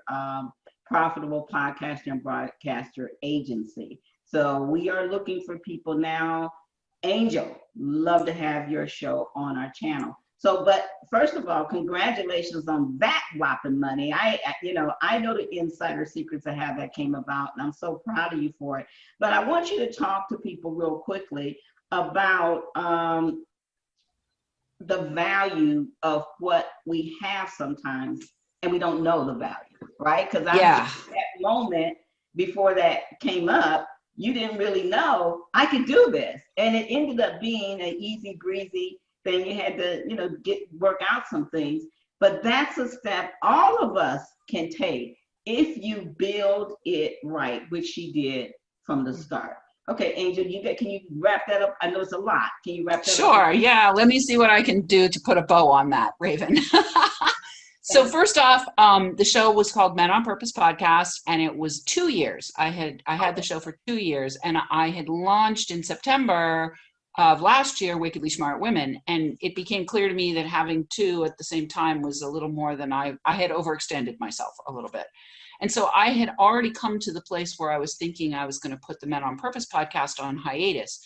profitable podcaster and broadcaster agency. So we are looking for people now. Angel, love to have your show on our channel. So, but first of all, congratulations on that whopping money. I know the insider secrets of how that came about, and I'm so proud of you for it. But I want you to talk to people real quickly about the value of what we have sometimes, and we don't know the value, right? Because that moment before that came up, you didn't really know I could do this, and it ended up being an easy breezy thing. You had to, work out some things, but that's a step all of us can take if you build it right, which she did from the start. Okay, Angel, can you wrap that up? I know it's a lot. Can you wrap that up? Sure, yeah. Let me see what I can do to put a bow on that, Raven. So first off, the show was called Men on Purpose Podcast, and it was 2 years. I had the show for 2 years, and I had launched in September of last year, Wickedly Smart Women, and it became clear to me that having two at the same time was a little more than I had overextended myself a little bit. And so I had already come to the place where I was thinking I was going to put the Men on Purpose podcast on hiatus.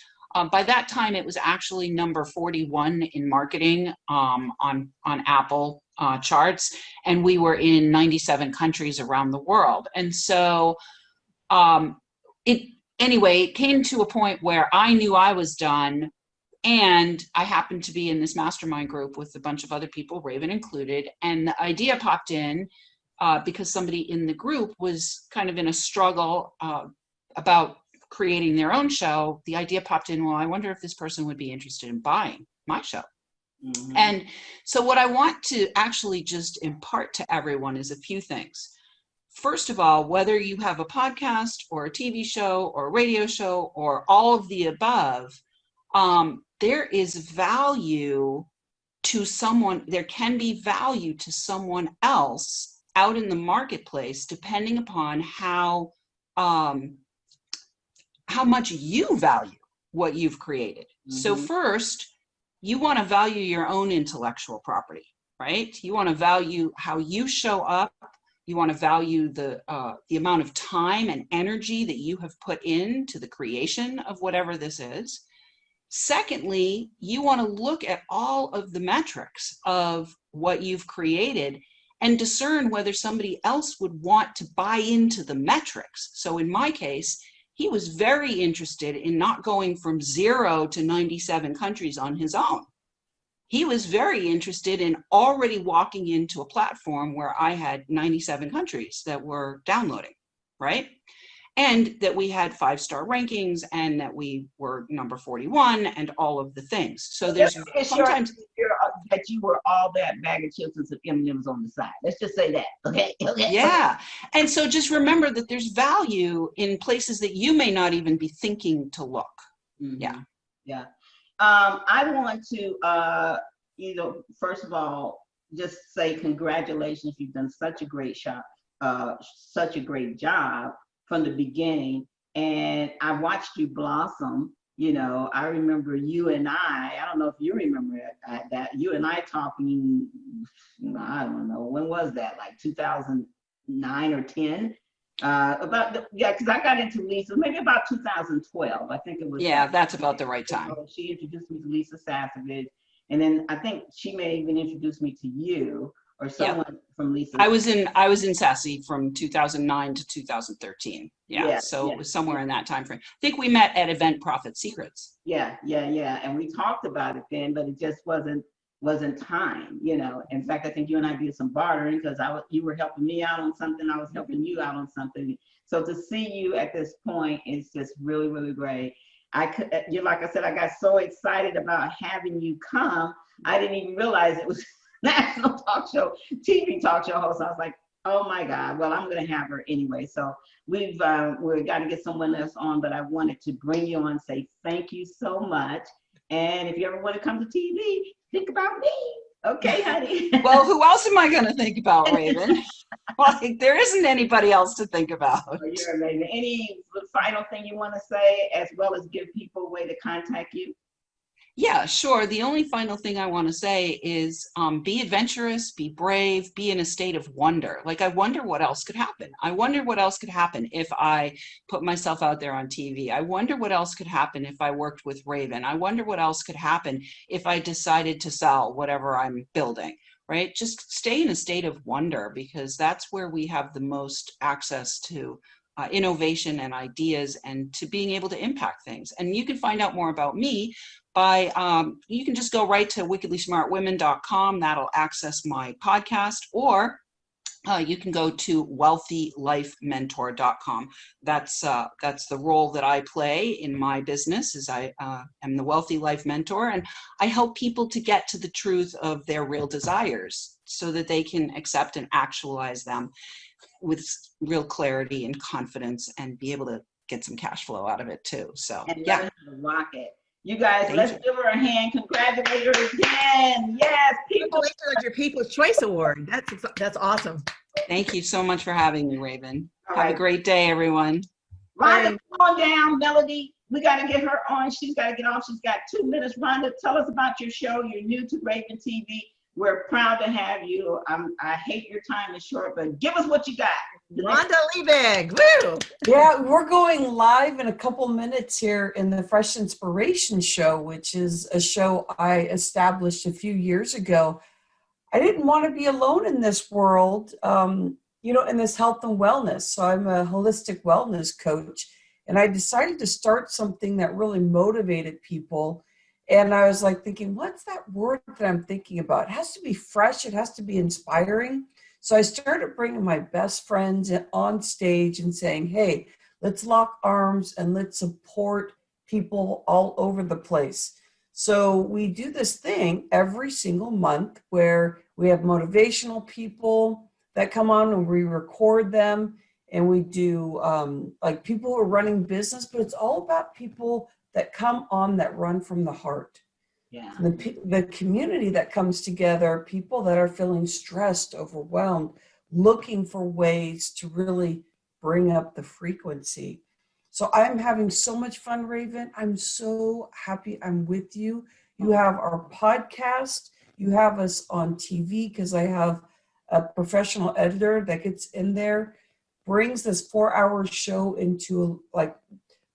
By that time, it was actually number 41 in marketing on Apple charts, and we were in 97 countries around the world. And so it came to a point where I knew I was done, and I happened to be in this mastermind group with a bunch of other people, Raven included, and the idea popped in because somebody in the group was kind of in a struggle about creating their own show. The idea popped in, well, I wonder if this person would be interested in buying my show. Mm-hmm. And so what I want to actually just impart to everyone is a few things. First of all, whether you have a podcast or a TV show or a radio show or all of the above, there is value to someone, there can be value to someone else out in the marketplace, depending upon how much you value what you've created. So first, you want to value your own intellectual property, right? You want to value how you show up. You want to value the amount of time and energy that you have put into the creation of whatever this is. Secondly, you want to look at all of the metrics of what you've created and discern whether somebody else would want to buy into the metrics. So in my case, he was very interested in not going from 0 to 97 countries on his own. He was very interested in already walking into a platform where I had 97 countries that were downloading, right? And that we had 5-star rankings and that we were number 41 and all of the things. So there's sometimes that you were all that bag of chips and some M&Ms on the side. Let's just say that. Okay. Yeah. And so just remember that there's value in places that you may not even be thinking to look. Yeah. Yeah. I want to, first of all, just say congratulations. You've done such a great job from the beginning. And I watched you blossom. I remember you and I don't know if you remember that, you and I talking, I don't know, when was that? Like 2009 or 10? Because I got into Lisa maybe about 2012. I think it was. Yeah, that's about the right time. So she introduced me to Lisa Sasevich, and then I think she may even introduce me to you or someone from Lisa. I was in Sassy from 2009 to 2013. So it was somewhere in that time frame. I think we met at Event Profit Secrets. Yeah, and we talked about it then, but it just wasn't time, In fact, I think you and I did some bartering because you were helping me out on something, I was helping you out on something. So to see you at this point is just really, really great. Like I said, I got so excited about having you come. I didn't even realize it was national TV talk show host. I was like, oh my God, well, I'm going to have her anyway. So we've got to get someone else on, but I wanted to bring you on, say thank you so much. And if you ever want to come to TV, think about me. Okay, honey. Well, who else am I going to think about, Raven? Like, there isn't anybody else to think about. Oh, you're amazing. Any final thing you want to say, as well as give people a way to contact you? Yeah, sure. The only final thing I want to say is be adventurous, be brave, be in a state of wonder. Like, I wonder what else could happen. I wonder what else could happen if I put myself out there on TV. I wonder what else could happen if I worked with Raven. I wonder what else could happen if I decided to sell whatever I'm building, right? Just stay in a state of wonder, because that's where we have the most access to innovation and ideas and to being able to impact things. And you can find out more about me by, you can just go right to wickedlysmartwomen.com. That'll access my podcast, or you can go to wealthylifementor.com. That's the role that I play in my business, is I am the Wealthy Life Mentor, and I help people to get to the truth of their real desires so that they can accept and actualize them with real clarity and confidence, and be able to get some cash flow out of it too. So and rock it. You guys, let's give her a hand. Congratulate her again. Yes, congratulations on your People's Choice Award. That's awesome. Thank you so much for having me, Raven. Have a great day, everyone. Rhonda, come on down, Melody. We got to get her on. She's got to get off. She's got 2 minutes. Rhonda, tell us about your show. You're new to Raven TV. We're proud to have you. I hate your time is short, but give us what you got. Rhonda Liebig, woo! Yeah, we're going live in a couple minutes here in the Fresh Inspiration Show, which is a show I established a few years ago. I didn't want to be alone in this world, in this health and wellness. So I'm a holistic wellness coach, and I decided to start something that really motivated people. And I was like thinking, what's that word that I'm thinking about? It has to be fresh. It has to be inspiring. So I started bringing my best friends on stage and saying, hey, let's lock arms and let's support people all over the place. So we do this thing every single month where we have motivational people that come on, and we record them, and we do like people who are running business, but it's all about people that come on that run from the heart. Yeah. The community that comes together, people that are feeling stressed, overwhelmed, looking for ways to really bring up the frequency. So I'm having so much fun, Raven. I'm so happy I'm with you. You have our podcast. You have us on TV because I have a professional editor that gets in there, brings this 4-hour show into like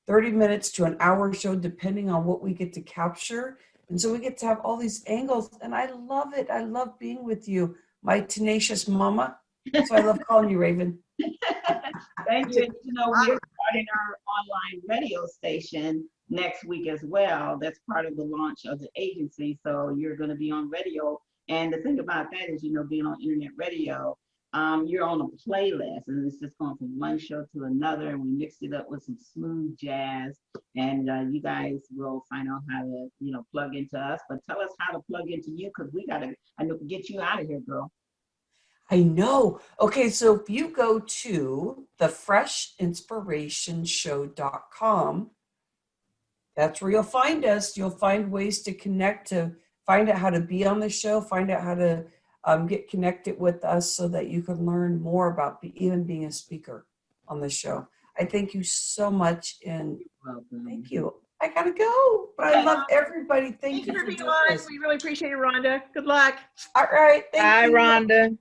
30 minutes to an hour show, depending on what we get to capture. And so we get to have all these angles, and I love it. I love being with you, my tenacious mama. So I love calling you Raven. Thank you. And, you know, we're starting our online radio station next week as well. That's part of the launch of the agency. So you're going to be on radio. And the thing about that is, you know, being on internet radio, you're on a playlist, and it's just going from one show to another. And we mixed it up with some smooth jazz. And you guys will find out how to, you know, plug into us. But tell us how to plug into you, because we got to, I know, get you out of here, girl. I know. Okay, so if you go to thefreshinspirationshow.com, that's where you'll find us. You'll find ways to connect, to find out how to be on the show, find out how to get connected with us so that you can learn more about even being a speaker on the show. I thank you so much, and thank you. I gotta go, but I love everybody. Thank you for for being doing on. this. We really appreciate it, Rhonda. Good luck. All right, thank you. Rhonda.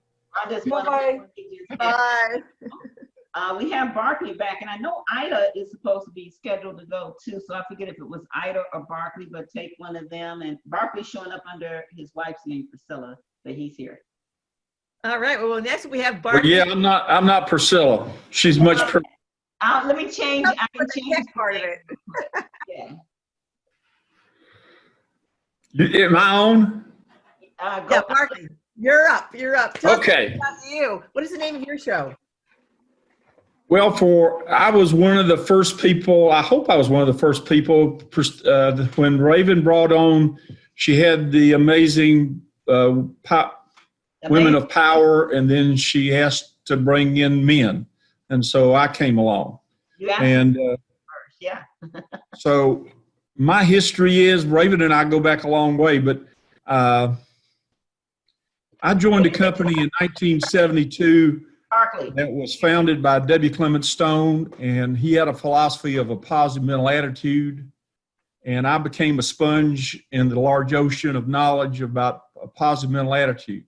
Bye-bye. Bye. We have Barkley back, and I know Ida is supposed to be scheduled to go too, so I forget if it was Ida or Barkley, but take one of them. And Barkley's showing up under his wife's name, Priscilla, but he's here. All right. Well, next we have Well, Barkley. yeah, I'm not Priscilla. She's much. Let me change. I can change Next part of it. Yeah. Am I on? Go. Yeah, Barkley, you're up. You're up. Tell Okay. us about you. What is the name of your show? Well, I was one of the first people, I hope I was one of the first people, when Raven brought on, she had the amazing Women of Power, and then she asked to bring in men. And so I came along. And yeah. so my history is, Raven and I go back a long way, but I joined a company in 1972 that was founded by W. Clement Stone, and he had a philosophy of a positive mental attitude. And I became a sponge in the large ocean of knowledge about a positive mental attitude.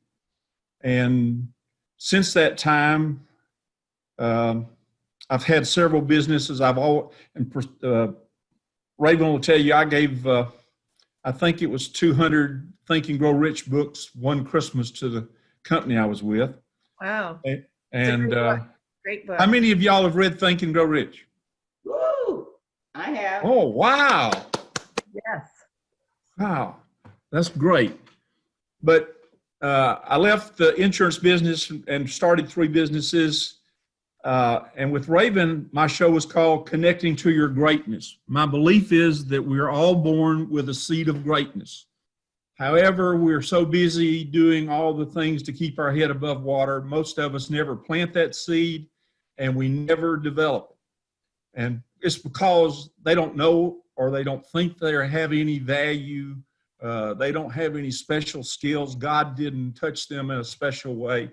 And since that time, I've had several businesses. Raven will tell you, I gave, I think it was 200 Think and Grow Rich books one Christmas to the company I was with. Wow. And great book. How many of y'all have read Think and Grow Rich? Woo! I have. Oh, wow. Yes. Wow. That's great. But I left the insurance business and started 3 businesses. And with Raven, my show was called Connecting to Your Greatness. My belief is that we're all born with a seed of greatness. However, we're so busy doing all the things to keep our head above water, most of us never plant that seed and we never develop it. And it's because they don't know, or they don't think they have any value. They don't have any special skills. God didn't touch them in a special way.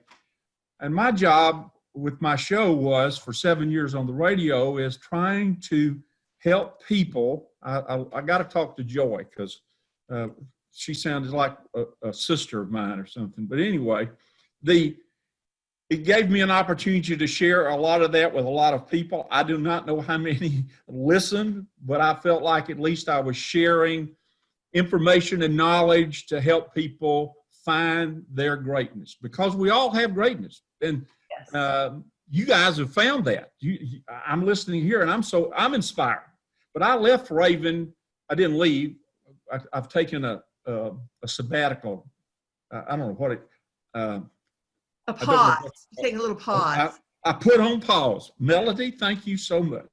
And my job with my show was, for 7 years on the radio, is trying to help people. I got to talk to Joy, because she sounded like a sister of mine or something. But anyway, it gave me an opportunity to share a lot of that with a lot of people. I do not know how many listened, but I felt like at least I was sharing information and knowledge to help people find their greatness, because we all have greatness. And you guys have found that. I'm listening here, and I'm inspired. But I left Raven. I didn't leave. I've taken a sabbatical. I don't know what it. A pause. Take a little pause. I put on pause. Melody, thank you so much.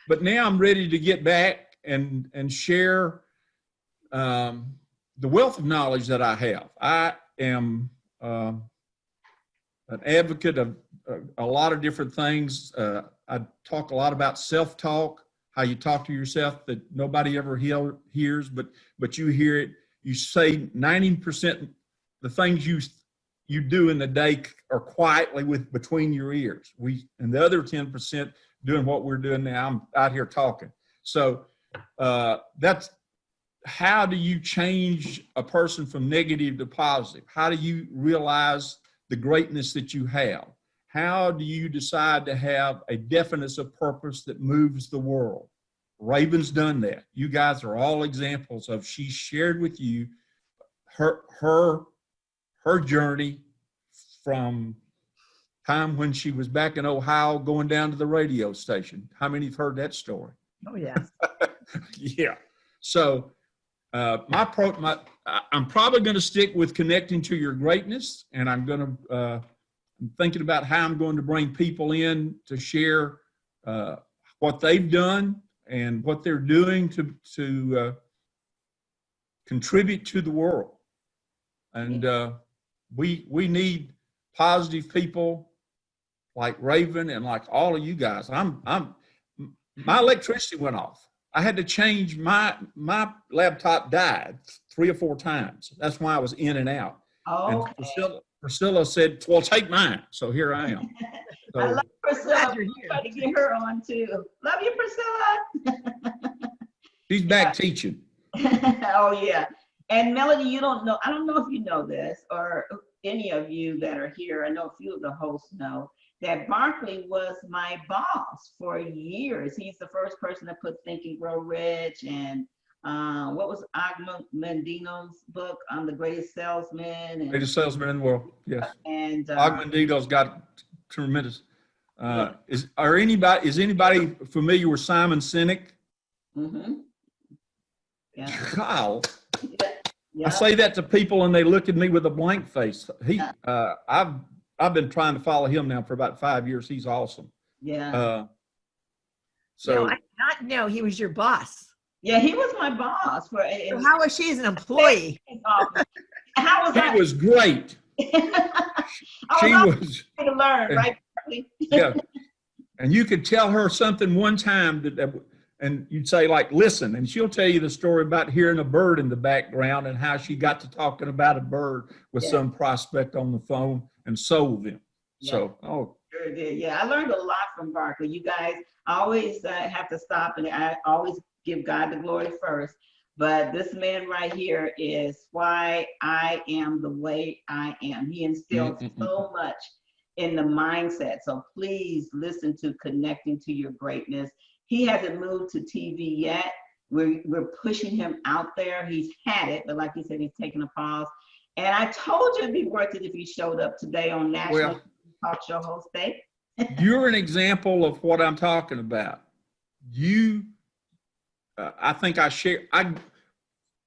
But now I'm ready to get back and share the wealth of knowledge that I have. I am an advocate of a lot of different things. I talk a lot about self-talk, how you talk to yourself that nobody ever hears, but you hear it. you say 90% the things you do in the day are quietly between your ears. And the other 10% doing what we're doing now. I'm out here talking. So that's how do you change a person from negative to positive? How do you realize the greatness that you have? How do you decide to have a definiteness of purpose that moves the world? Raven's done that. You guys are all examples of, she shared with you her journey from time when she was back in Ohio going down to the radio station. How many have heard that story? Oh, yes. Yeah. So I'm probably going to stick with connecting to your greatness, and I'm thinking about how I'm going to bring people in to share what they've done and what they're doing to contribute to the world. And we need positive people like Raven and like all of you guys. My electricity went off. I had to change my laptop died 3 or 4 times. That's why I was in and out. Okay. And Priscilla said, well, take mine. So here I am. So, I love Priscilla. You're We're trying to get her on too. Love you, Priscilla. she's back teaching. Oh yeah. And Melody, I don't know if you know this, or any of you that are here. I know a few of the hosts know that Barkley was my boss for years. He's the first person that put Think and Grow Rich and what was Og Mandino's book on the greatest salesman? And, Greatest salesman in the world, yes. And Og Mandino's got tremendous. Is anybody familiar with Simon Sinek? Mm-hmm. Yeah. Kyle, Yeah. I say that to people and they look at me with a blank face. I've been trying to follow him now for about 5 years. He's awesome. Yeah. No, I did not know he was your boss. Yeah, he was my boss. So how was she as an employee? How was He was great. She was to learn, right? Yeah. And you could tell her something one time and you'd say, like, listen, and she'll tell you the story about hearing a bird in the background and how she got to talking about a bird with some prospect on the phone and sold him. Yeah. So, Sure did. Yeah, I learned a lot from Barkley. You guys, I always have to stop and I always give God the glory first. But this man right here is why I am the way I am. He instilled so much in the mindset. So please listen to Connecting to Your Greatness. He hasn't moved to TV yet. We're pushing him out there. He's had it, but like you said, he's taking a pause. And I told you it'd be worth it if you showed up today on National Talk Show Host Day. You're an example of what I'm talking about. I think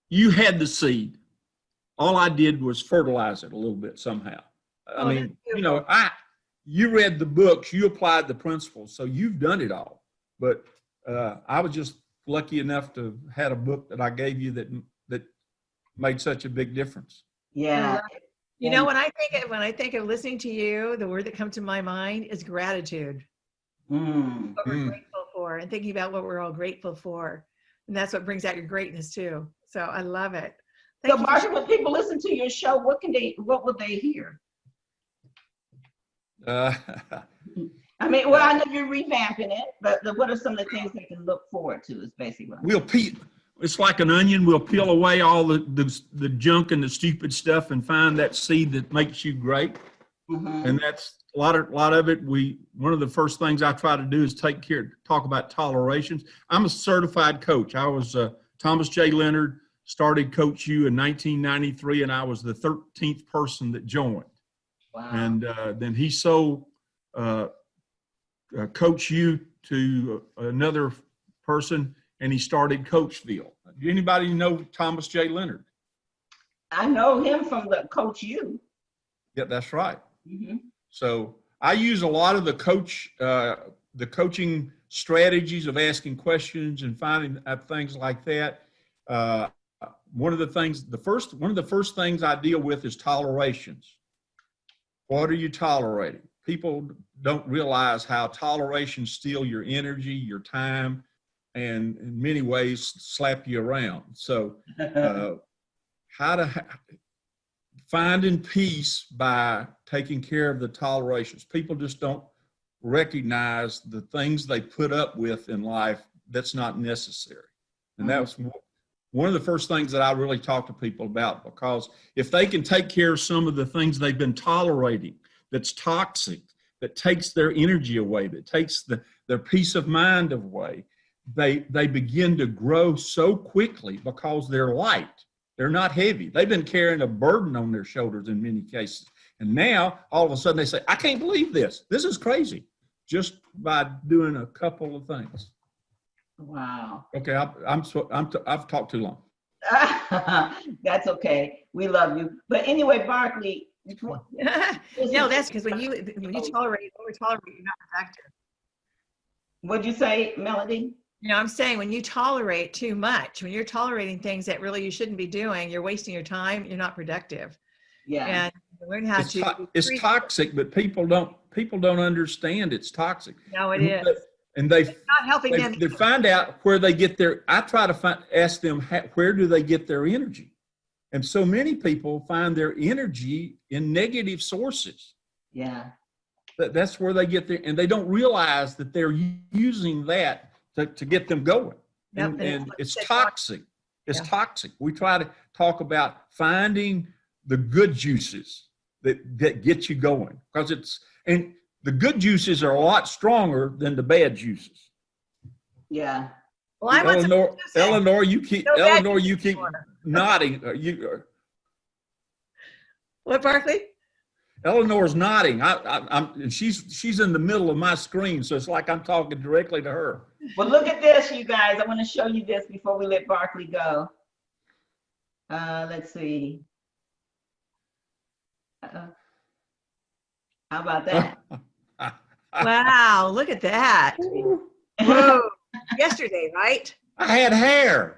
you had the seed. All I did was fertilize it a little bit somehow. I mean, you read the books, you applied the principles, so you've done it all. But I was just lucky enough to have had a book that I gave you that made such a big difference. Yeah. You know, when I think of listening to you, the word that comes to my mind is gratitude. What we're grateful for, and thinking about what we're all grateful for. And that's what brings out your greatness too. So I love it. So Marsha, when people listen to your show, what will they hear? I mean, well, I know you're revamping it, but what are some of the things they can look forward to is basically what it's like an onion. We'll peel away all the junk and the stupid stuff and find that seed that makes you great. And that's a lot of it. One of the first things I try to do is talk about tolerations. I'm a certified coach. I was Thomas J. Leonard started Coach U in 1993, and I was the 13th person that joined. Wow. And then he sold Coach U to another person, and he started Coachville. Anybody know Thomas J. Leonard? I know him from the Coach U. Yeah, that's right. So I use a lot of the coaching strategies of asking questions and finding things like that. One of the first things I deal with is tolerations. What are you tolerating? People don't realize how tolerations steal your energy, your time, and in many ways slap you around. So how to finding peace by taking care of the tolerations. People just don't recognize the things they put up with in life that's not necessary. And that was one of the first things that I really talk to people about, because if they can take care of some of the things they've been tolerating that's toxic, that takes their energy away, that takes their peace of mind away, they begin to grow so quickly because they're light. They're not heavy. They've been carrying a burden on their shoulders in many cases. And now all of a sudden they say, I can't believe this. This is crazy, just by doing a couple of things. Wow. Okay, I've talked too long. That's okay. We love you. But anyway, Barkley. No, that's because when you tolerate, you're not productive. What'd you say, Melody? I'm saying when you tolerate too much, when you're tolerating things that really you shouldn't be doing, you're wasting your time. You're not productive. Yeah. And learn how It's toxic, but people don't understand it's toxic. No, it is. And they it's not helping them. They find out where they get their. I try to ask them where do they get their energy, and so many people find their energy in negative sources. Yeah. That's where they get their, and they don't realize that they're using that to get them going. Yep, and it's toxic. It's toxic. We try to talk about finding the good juices that get you going, because and the good juices are a lot stronger than the bad juices. Yeah. Well, I want Eleanor, you keep nodding. What, Barkley? Eleanor's nodding. And she's in the middle of my screen, so it's like I'm talking directly to her. Well, look at this, you guys. I want to show you this before we let Barkley go. Let's see. How about that? Wow, look at that. Whoa. Yesterday, right? I had hair.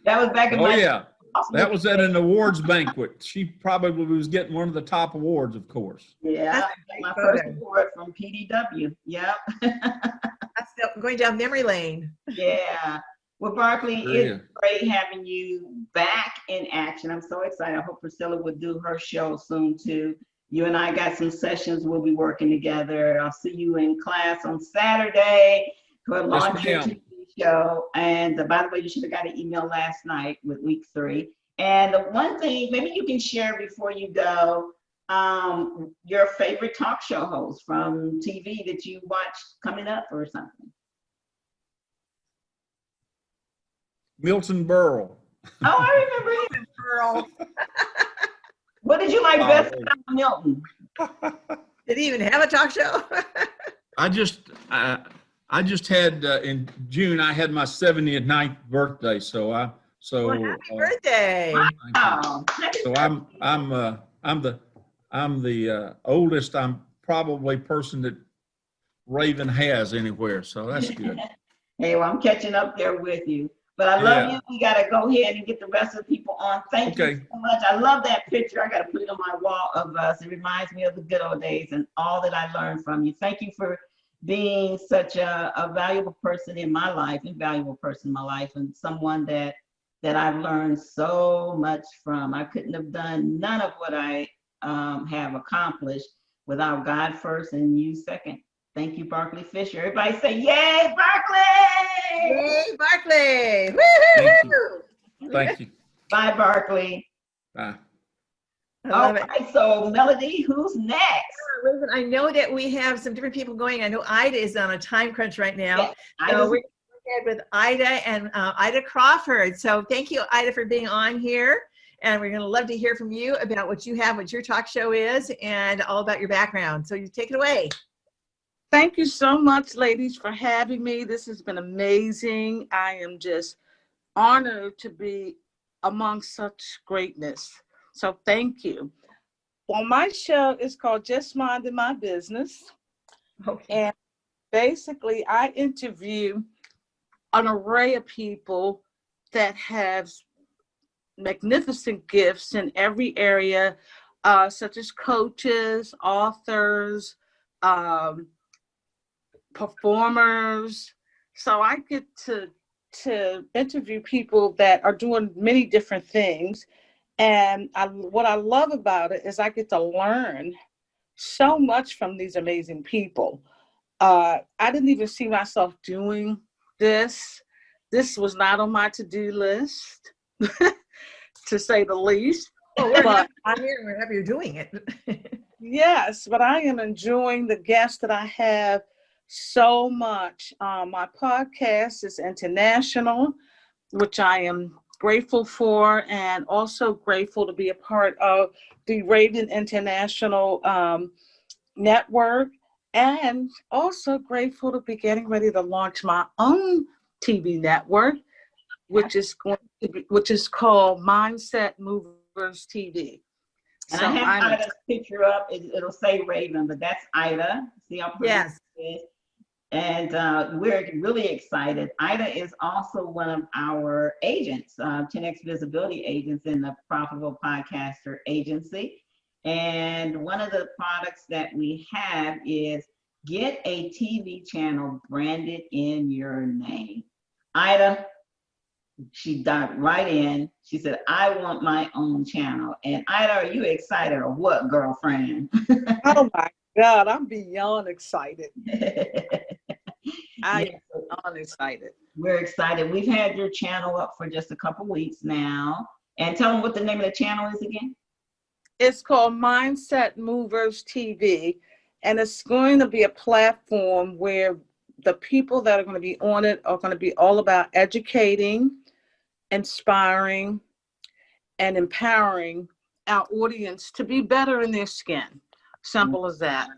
That was back in my yeah. That was at an awards banquet. She probably was getting one of the top awards, of course. Yeah, my first award from PDW. Yep. That's going down memory lane. Yeah. Well, Barkley, it's great having you back in action. I'm so excited. I hope Priscilla would do her show soon too. You and I got some sessions. We'll be working together. I'll see you in class on Saturday for launch your TV show. And by the way, you should have got an email last night with week 3. And the one thing, maybe you can share before you go, your favorite talk show host from TV that you watched coming up or something. Milton Berle. Oh, I remember him. Berle. What did you like best about Milton? Did he even have a talk show? I just had in June. I had my 79th birthday, so well, happy birthday! Wow. So I'm the oldest. I'm probably person that Raven has anywhere, so that's good. Hey, well, I'm catching up there with you. But I love you. We got to go ahead and get the rest of the people on. Thank you so much. I love that picture. I got to put it on my wall of us. It reminds me of the good old days and all that I learned from you. Thank you for being such a valuable person in my life, and someone that I've learned so much from. I couldn't have done none of what I have accomplished without God first and you second. Thank you, Barkley Fisher. Everybody say, yay, Barkley! Yay, Barkley! Woo-hoo-hoo! Thank you. Bye, Barkley. Bye. All right, so Melody, who's next? Listen, I know that we have some different people going. I know Ida is on a time crunch right now. Yeah, so we're going with Ida and Ida Crawford. So thank you, Ida, for being on here. And we're going to love to hear from you about what you have, what your talk show is, and all about your background. So you take it away. Thank you so much, ladies, for having me. This has been amazing. I am just honored to be among such greatness. So thank you. Well, my show is called Just Minding My Business. Okay. And basically, I interview an array of people that have magnificent gifts in every area, such as coaches, authors, performers. So I get to to interview people that are doing many different things. And what I love about it is I get to learn so much from these amazing people. I didn't even see myself doing this. This was not on my to-do list, to say the least. Well, we're But happy here. We're happy you're doing it. yes, but I am enjoying the guests that I have so much. My podcast is international, which I am grateful for, and also grateful to be a part of the Raven International network, and also grateful to be getting ready to launch my own TV network, which is called Mindset Movers TV. And So I have I'm Ida's picture up. It'll say Raven, but that's Ida. See how pretty Yes. it is? And we're really excited. Ida is also one of our agents, 10X Visibility agents in the Profitable Podcaster Agency. And one of the products that we have is get a TV channel branded in your name. Ida, she dived right in. She said, I want my own channel. And Ida, are you excited or what, girlfriend? oh my God, I'm beyond excited. I Yeah, am beyond excited. we're excited. We've had your channel up for just a couple weeks now. And tell them what the name of the channel is again. It's called Mindset Movers TV, and it's going to be a platform where the people that are going to be on it are going to be all about educating, inspiring, and empowering our audience to be better in their skin. Simple as that.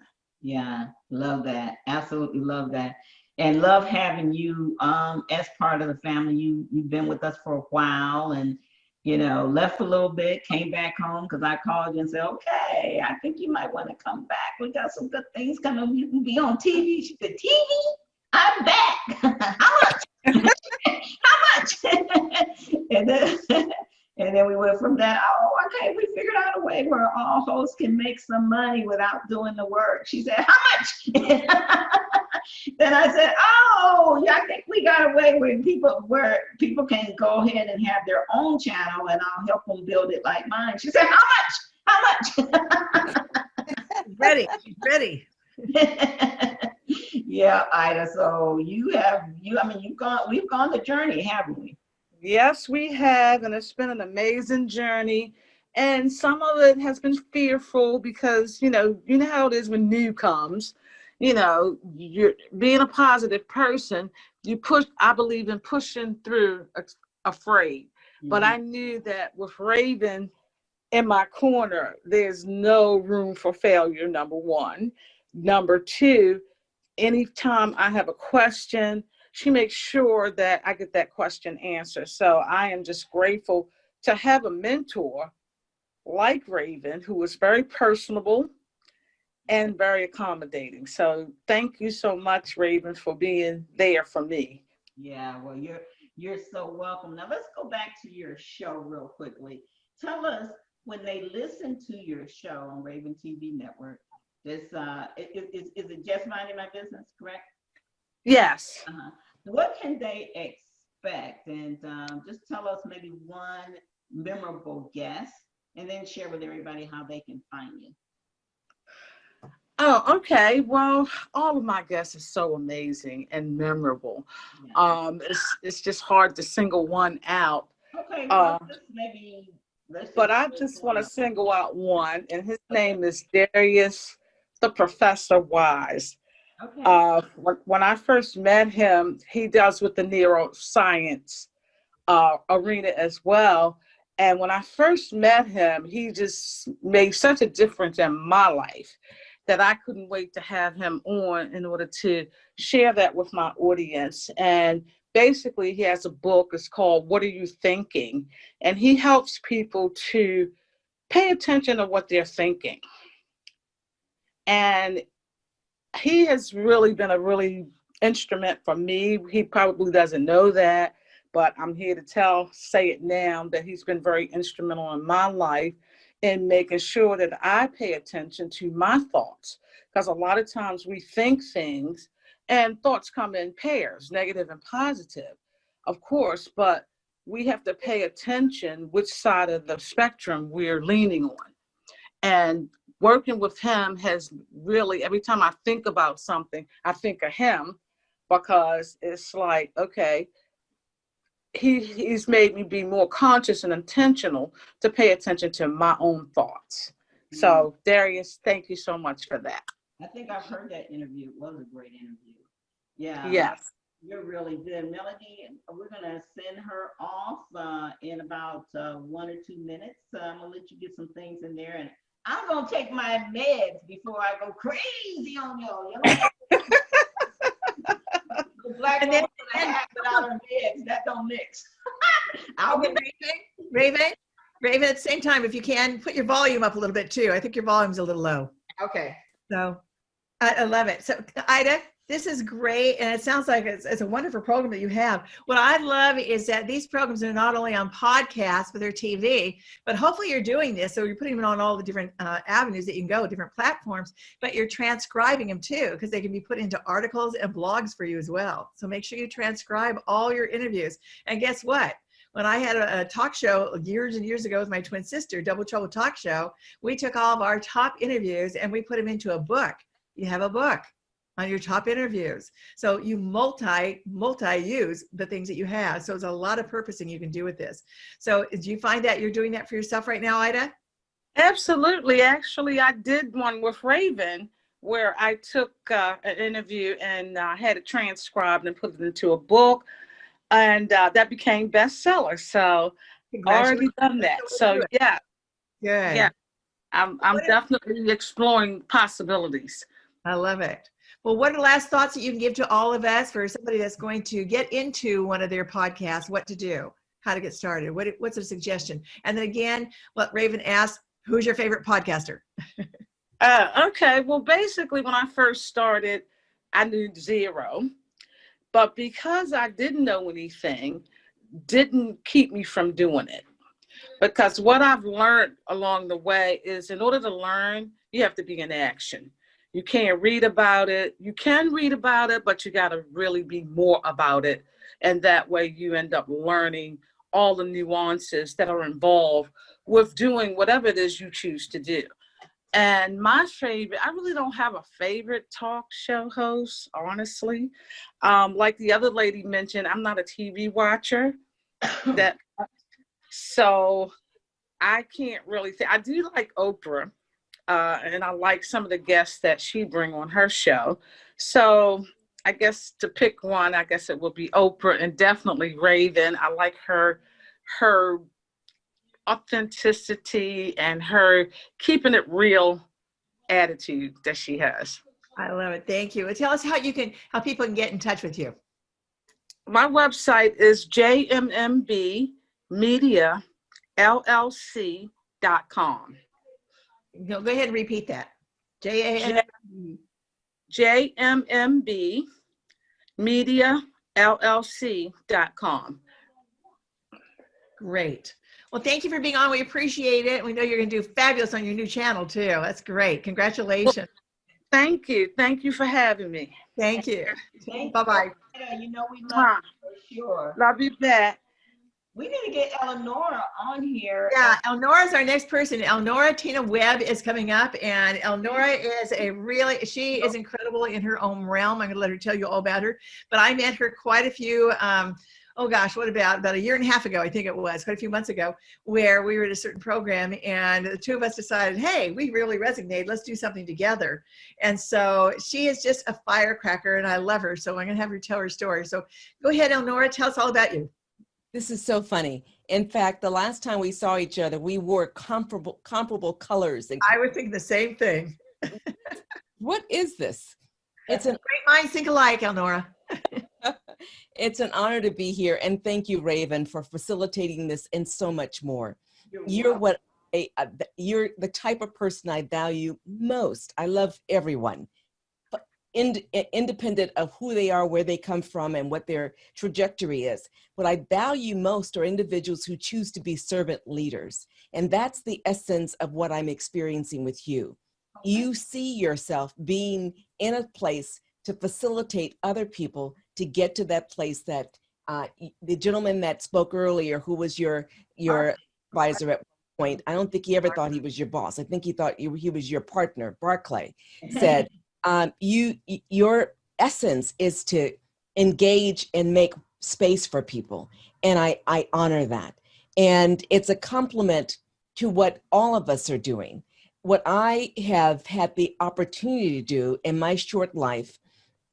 Yeah, love that. Absolutely love that. And love having you as part of the family. You've been with us for a while and left for a little bit, came back home because I called you and said, okay, I think you might want to come back. We got some good things coming. You can be on TV. She said, TV? I'm back. How much? How much? And then we went from that. Oh, okay, we figured out a way where all hosts can make some money without doing the work. She said, how much? Then I said, oh, yeah, I think we got a way where people can go ahead and have their own channel, and I'll help them build it like mine. She said, how much? How much? Ready. Yeah, Ida. So we've gone the journey, haven't we? Yes, we have, and it's been an amazing journey. And some of it has been fearful because, you know how it is when new comes. You're being a positive person. I believe in pushing through afraid. But I knew that with Raven in my corner, there's no room for failure, number one. Number two, anytime I have a question, she makes sure that I get that question answered. So I am just grateful to have a mentor like Raven, who is very personable and very accommodating. So thank you so much, Raven, for being there for me. Yeah, well, you're so welcome. Now let's go back to your show real quickly. Tell us, when they listen to your show on Raven TV Network, is it Just Minding My Business, correct? Yes. What can they expect? And just tell us maybe one memorable guest, and then share with everybody how they can find you. Oh, okay. Well, all of my guests are so amazing and memorable. Yeah. It's just hard to single one out. Okay, well, But I just want to single out one, and his name is Darius, the Professor Wise. Okay. When I first met him, he does with the neuroscience arena as well. And when I first met him, he just made such a difference in my life that I couldn't wait to have him on in order to share that with my audience. And basically, he has a book. It's called What Are You Thinking? And he helps people to pay attention to what they're thinking. And he has really been a really instrument for me. He probably doesn't know that, but I'm here to say it now, that he's been very instrumental in my life in making sure that I pay attention to my thoughts. Because a lot of times we think things and thoughts come in pairs, negative and positive. of course, but we have to pay attention which side of the spectrum we're leaning on. And working with him has really, every time I think about something, I think of him, because it's like, okay, he's made me be more conscious and intentional to pay attention to my own thoughts. So Darius, thank you so much for that. I think I've heard that interview. It was a great interview. Yeah. Yes. You're really good. Melody, we're going to send her off in about 1 or 2 minutes. I'm going to let you get some things in there. And I'm going to take my meds before I go crazy on y'all. The black woman and act without her meds, that don't mix. I'll be Raven, at the same time, if you can, put your volume up a little bit too. I think your volume's a little low. okay. So I love it. So Ida, this is great. And it sounds like it's a wonderful program that you have. What I love is that these programs are not only on podcasts, but they're TV, but hopefully you're doing this. So you're putting them on all the different avenues that you can go, different platforms, but you're transcribing them too, because they can be put into articles and blogs for you as well. So make sure you transcribe all your interviews. And guess what? When I had a talk show years and years ago with my twin sister, Double Trouble Talk Show, we took all of our top interviews and we put them into a book. You have a book on your top interviews. So you multi-use the things that you have. So there's a lot of purposing you can do with this. So do you find that you're doing that for yourself right now, Ida? Absolutely. Actually, I did one with Raven where I took an interview and had it transcribed and put it into a book. And that became bestseller. So already done that. So yeah. Good. Yeah. I'm definitely exploring possibilities. I love it. Well, what are the last thoughts that you can give to all of us for somebody that's going to get into one of their podcasts, what to do, how to get started? What's a suggestion? And then again, what Raven asked, who's your favorite podcaster? Okay. Well, basically, when I first started, I knew zero. But because I didn't know anything, didn't keep me from doing it. Because what I've learned along the way is in order to learn, you have to be in action. You can't read about it. You can read about it, but you got to really be more about it. And that way you end up learning all the nuances that are involved with doing whatever it is you choose to do. And my favorite, I really don't have a favorite talk show host, honestly. Like the other lady mentioned, I'm not a TV watcher. So I can't really say. I do like Oprah. And I like some of the guests that she bring on her show. So I guess to pick one, I guess it would be Oprah and definitely Raven. I like her authenticity and her keeping it real attitude that she has. I love it. Thank you. Well, tell us how people can get in touch with you. My website is jmmblllc.com. Go ahead and repeat that. jmmblllc.com. Great. Well, thank you for being on. We appreciate it. We know you're going to do fabulous on your new channel too. That's great. Congratulations. Thank you. Thank you for having me. Thank you. Bye-bye. You know we love you for sure. Love you back. We need to get Eleonora on here. Yeah, Elnora's our next person. Elnora Tina Webb is coming up, and Elnora is she is incredible in her own realm. I'm going to let her tell you all about her. But I met her quite a few, about a year and a half ago, I think it was, quite a few months ago, where we were at a certain program, and the two of us decided, hey, we really resonated. Let's do something together. And so she is just a firecracker, and I love her. So I'm going to have her tell her story. So go ahead, Elnora, tell us all about you. This is so funny. In fact, the last time we saw each other, we wore comparable colors. I would think the same thing. What is this? It's a great minds think alike, Elnora. It's an honor to be here. And thank you, Raven, for facilitating this and so much more. You're the type of person I value most. I love everyone. Independent of who they are, where they come from, and what their trajectory is. What I value most are individuals who choose to be servant leaders. And that's the essence of what I'm experiencing with you. You see yourself being in a place to facilitate other people to get to that place that The gentleman that spoke earlier, who was your advisor at one point, I don't think he ever thought he was your boss. I think he thought he was your partner. Barclay said, your essence is to engage and make space for people. And I honor that. And it's a compliment to what all of us are doing. What I have had the opportunity to do in my short life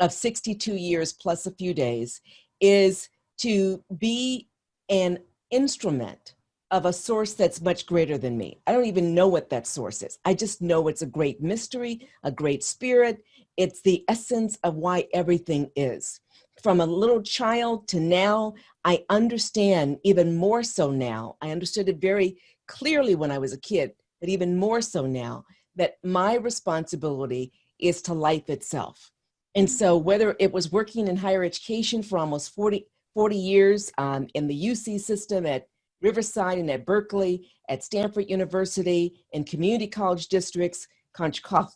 of 62 years plus a few days is to be an instrument of a source that's much greater than me. I don't even know what that source is. I just know it's a great mystery, a great spirit. It's the essence of why everything is. From a little child to now, I understand even more so now. I understood it very clearly when I was a kid, but even more so now, that my responsibility is to life itself. And so whether it was working in higher education for almost 40 years in the UC system at Riverside and at Berkeley, at Stanford University, in community college districts, Contra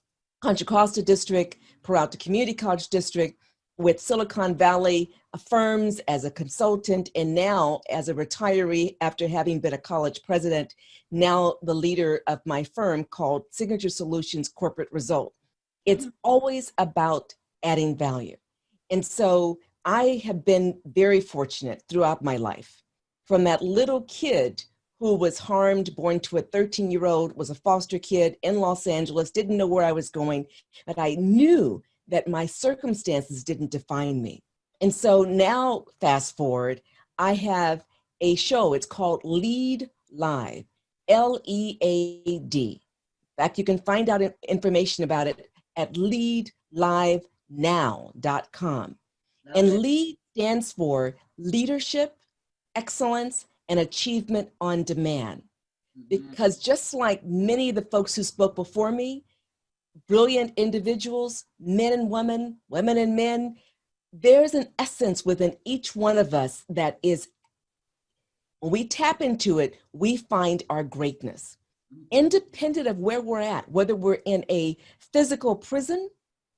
Costa District, Peralta Community College District, with Silicon Valley firms as a consultant, and now as a retiree after having been a college president, now the leader of my firm called Signature Solutions Corporate Result. It's always about adding value. And so I have been very fortunate throughout my life. From that little kid who was harmed, born to a 13-year-old, was a foster kid in Los Angeles, didn't know where I was going, but I knew that my circumstances didn't define me. And so now, fast forward, I have a show. It's called Lead Live, LEAD. In fact, you can find out information about it at leadlivenow.com. And LEAD stands for Leadership, Excellence, and Achievement on Demand. Because just like many of the folks who spoke before me, brilliant individuals, men and women, women and men, there's an essence within each one of us that is, when we tap into it, we find our greatness. Independent of where we're at, whether we're in a physical prison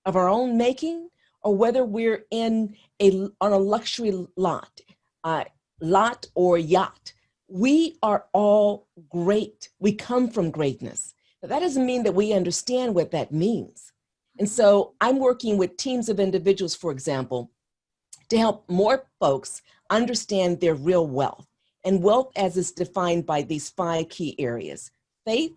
of our own making, or whether we're on a luxury lot or yacht, we are all great. We come from greatness. But that doesn't mean that we understand what that means. And so I'm working with teams of individuals, for example, to help more folks understand their real wealth. And wealth as is defined by these 5 key areas: faith,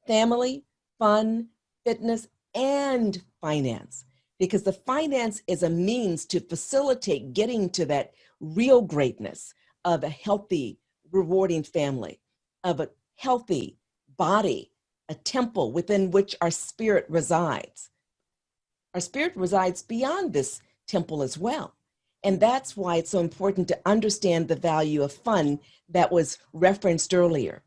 family, fun, fitness, and finance. Because the finance is a means to facilitate getting to that real greatness of a healthy, rewarding family, of a healthy body, a temple within which our spirit resides. Our spirit resides beyond this temple as well. And that's why it's so important to understand the value of fun that was referenced earlier.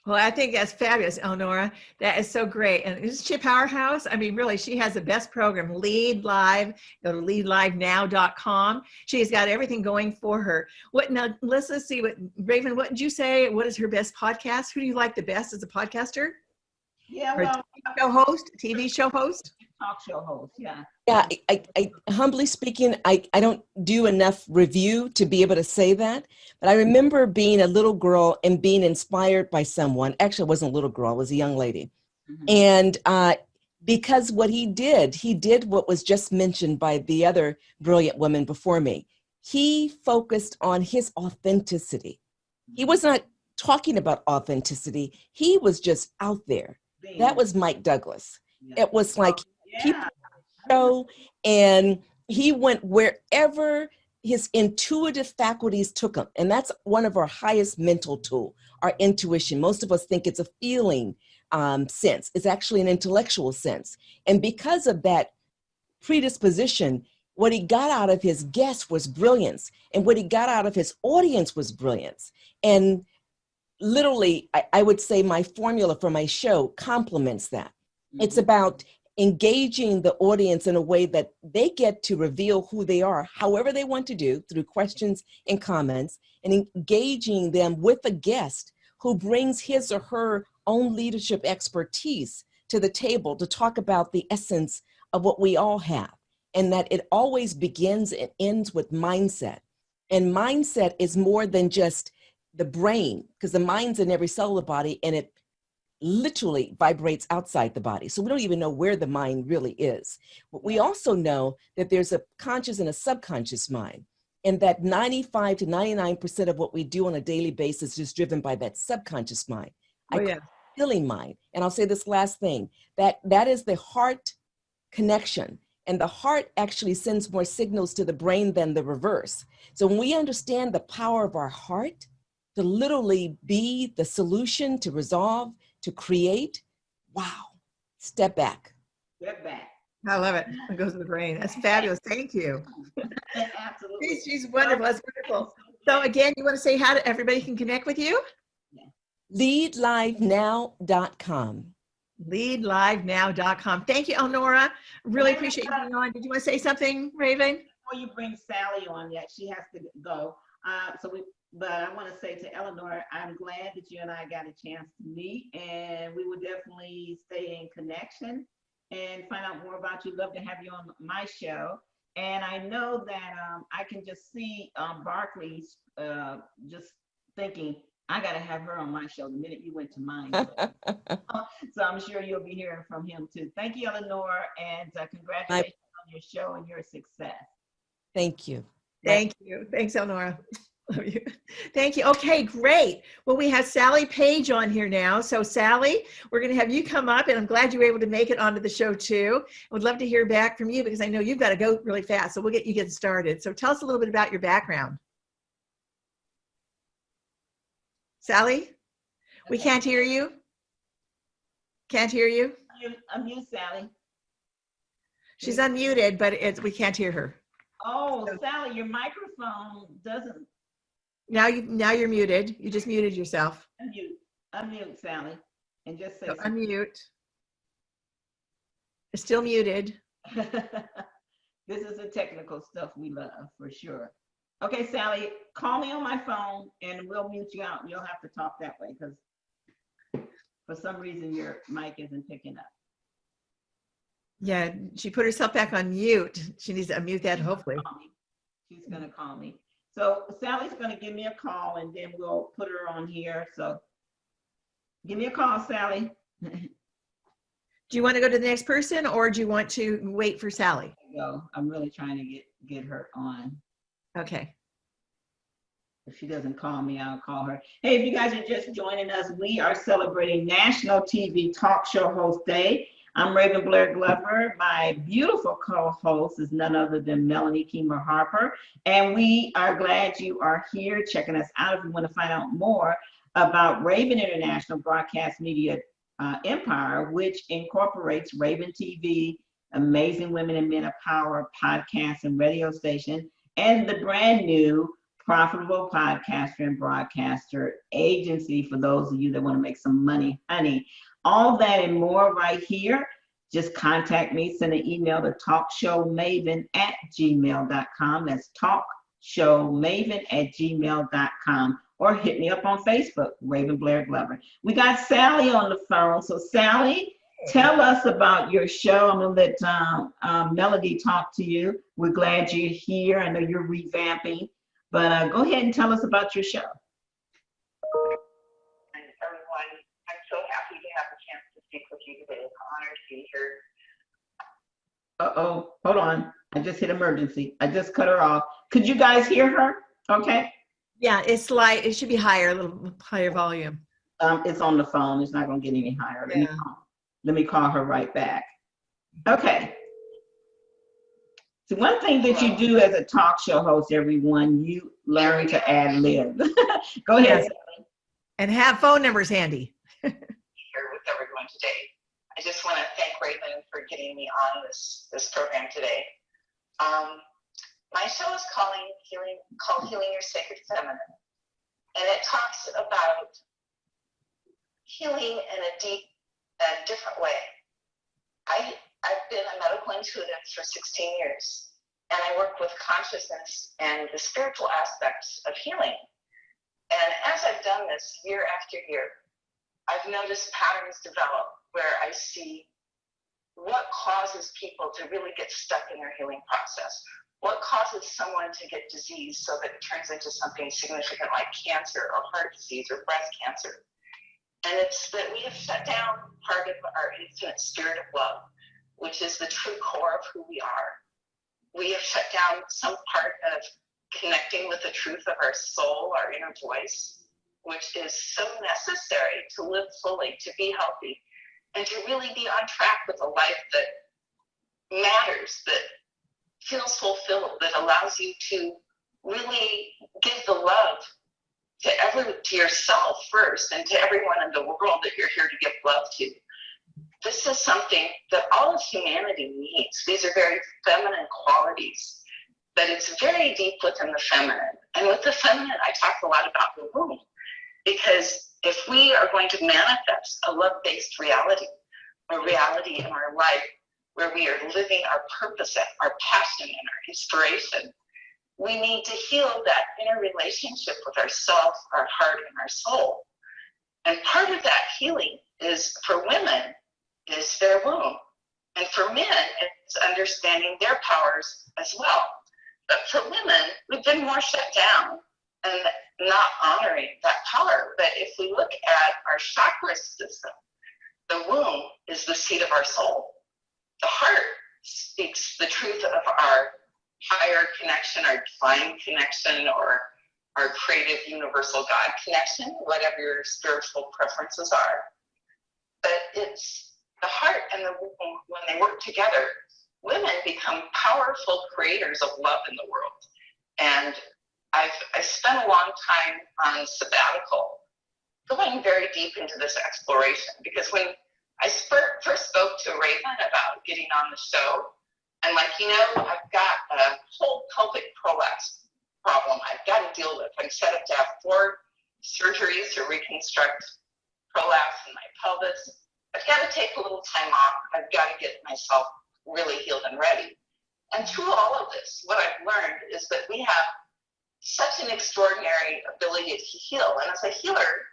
Well, I think that's fabulous, Elnora. That is so great. And this is Chip Powerhouse. I mean, really, she has the best program, Lead Live. Go to leadlivenow.com. She's got everything going for her. Now, let's see what, Raven, what did you say? What is her best podcast? Who do you like the best as a podcaster? Yeah, or well, TV show host? talk show host, yeah. Yeah, I humbly speaking, I don't do enough review to be able to say that. But I remember being a little girl and being inspired by someone. Actually, I wasn't a little girl, I was a young lady. And because what he did what was just mentioned by the other brilliant woman before me. He focused on his authenticity. He was not talking about authenticity. He was just out there. That was Mike Douglas. It was like people show, and he went wherever his intuitive faculties took him. And that's one of our highest mental tool, our intuition. Most of us think it's a feeling sense. It's actually an intellectual sense. And because of that predisposition, what he got out of his guests was brilliance. And what he got out of his audience was brilliance. And literally, I would say my formula for my show complements that. It's about engaging the audience in a way that they get to reveal who they are, however they want to do, through questions and comments, and engaging them with a guest who brings his or her own leadership expertise to the table to talk about the essence of what we all have, and that it always begins and ends with mindset. And mindset is more than just the brain, because the mind's in every cell of the body and it literally vibrates outside the body. So we don't even know where the mind really is. But we also know that there's a conscious and a subconscious mind, and that 95 to 99% of what we do on a daily basis is driven by that subconscious mind. Oh, yeah. Feeling mind. And I'll say this last thing, that is the heart connection. And the heart actually sends more signals to the brain than the reverse. So when we understand the power of our heart to literally be the solution, to resolve, to create, wow, step back. Step back. I love it. It goes to the brain. That's fabulous. Thank you. Absolutely. She's wonderful. That's wonderful. So again, you want to say how everybody can connect with you? Leadlivenow.com. Leadlivenow.com. Thank you, Elnora. Really appreciate you being on. Did you want to say something, Raven? Before you bring Sally on yet, she has to go. But I want to say to Eleanor, I'm glad that you and I got a chance to meet, and we will definitely stay in connection and find out more about you. Love to have you on my show. And I know that I can just see Barclays just thinking, I got to have her on my show the minute you went to mine. So I'm sure you'll be hearing from him too. Thank you, Eleanor, and congratulations on your show and your success. Thank you. Thank you. Thanks, Elnora. Love you. Thank you. Okay, great. Well, we have Sally Page on here now. So Sally, we're going to have you come up, and I'm glad you were able to make it onto the show too. I would love to hear back from you because I know you've got to go really fast. So we'll get you getting started. So tell us a little bit about your background. Sally, we can't hear you. Can't hear you. Unmute Sally. She's unmuted, but we can't hear her. Oh, Sally, your microphone doesn't. Now you're muted. You just muted yourself. Unmute Sally, and just say. So unmute. It's still muted. This is the technical stuff we love for sure. Okay, Sally, call me on my phone and we'll mute you out. You'll have to talk that way because for some reason your mic isn't picking up. Yeah, she put herself back on mute. She needs to unmute that, hopefully. She's going to call me. So Sally's going to give me a call and then we'll put her on here. So give me a call, Sally. Do you want to go to the next person or do you want to wait for Sally? No, I'm really trying to get her on. Okay. If she doesn't call me, I'll call her. Hey, if you guys are just joining us, we are celebrating National TV Talk Show Host Day. I'm Raven Blair Glover. My beautiful co-host is none other than Melanie Keemer Harper. And we are glad you are here checking us out. If you want to find out more about Raven International Broadcast Media Empire, which incorporates Raven TV, Amazing Women and Men of Power podcast and radio station, and the brand new Profitable Podcaster and Broadcaster Agency for those of you that want to make some money, honey. All that and more right here. Just contact me, send an email to talkshowmaven@gmail.com. That's talkshowmaven@gmail.com. Or hit me up on Facebook, Raven Blair Glover. We got Sally on the phone. So Sally, tell us about your show. I'm going to let Melody talk to you. We're glad you're here. I know you're revamping, but go ahead and tell us about your show. And everyone, I'm so happy to have a chance to speak with you today. It's an honor to be here. Uh-oh, hold on. I just hit emergency. I just cut her off. Could you guys hear her? Okay. Yeah, it's like, it should be higher, a little higher volume. It's on the phone. It's not going to get any higher. Let me call her right back. Okay. So one thing that you do as a talk show host, everyone, you learn to ad lib. Go ahead. Yes. And have phone numbers handy. Here with everyone today. I just want to thank Raven for getting me on this program today. My show is called Healing Your Sacred Feminine, and it talks about healing in a different way. I've been a medical intuitive for 16 years, and I work with consciousness and the spiritual aspects of healing. And as I've done this year after year, I've noticed patterns develop where I see what causes people to really get stuck in their healing process. What causes someone to get disease so that it turns into something significant like cancer or heart disease or breast cancer? And it's that we have shut down part of our infinite spirit of love, which is the true core of who we are. We have shut down some part of connecting with the truth of our soul, our inner voice, which is so necessary to live fully, to be healthy, and to really be on track with a life that matters, that feels fulfilled, that allows you to really give the love to yourself first and to everyone in the world that you're here to give love to. This is something that all of humanity needs. These are very feminine qualities, but it's very deep within the feminine. And with the feminine, I talk a lot about the womb, because if we are going to manifest a love-based reality, a reality in our life where we are living our purpose, our passion, and our inspiration, we need to heal that inner relationship with ourself, our heart, and our soul. And part of that healing is, for women, is their womb. And for men, it's understanding their powers as well. But for women, we've been more shut down and not honoring that power. But if we look at our chakra system, the womb is the seat of our soul. The heart speaks the truth of our higher connection, our divine connection, or our creative universal God connection, whatever your spiritual preferences are. But it's the heart and the womb, when they work together, women become powerful creators of love in the world. And I've spent a long time on sabbatical, going very deep into this exploration, because when I first spoke to Raven about getting on the show, I'm like, I've got a whole pelvic prolapse problem I've got to deal with. I'm set up to have 4 surgeries to reconstruct prolapse in my pelvis. I've got to take a little time off. I've got to get myself really healed and ready. And through all of this, what I've learned is that we have such an extraordinary ability to heal. And as a healer,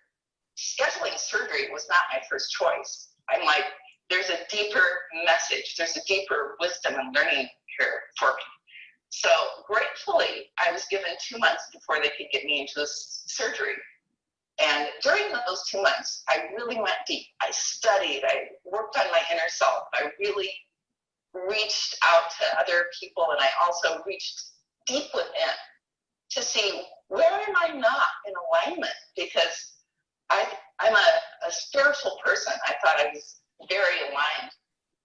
scheduling surgery was not my first choice. I'm like, there's a deeper message, there's a deeper wisdom and learning here for me. So gratefully, I was given 2 months before they could get me into this surgery. And during those 2 months, I really went deep. I studied, I worked on my inner self. I really reached out to other people, and I also reached deep within to see, where am I not in alignment? Because I'm a spiritual person. I thought I was very aligned.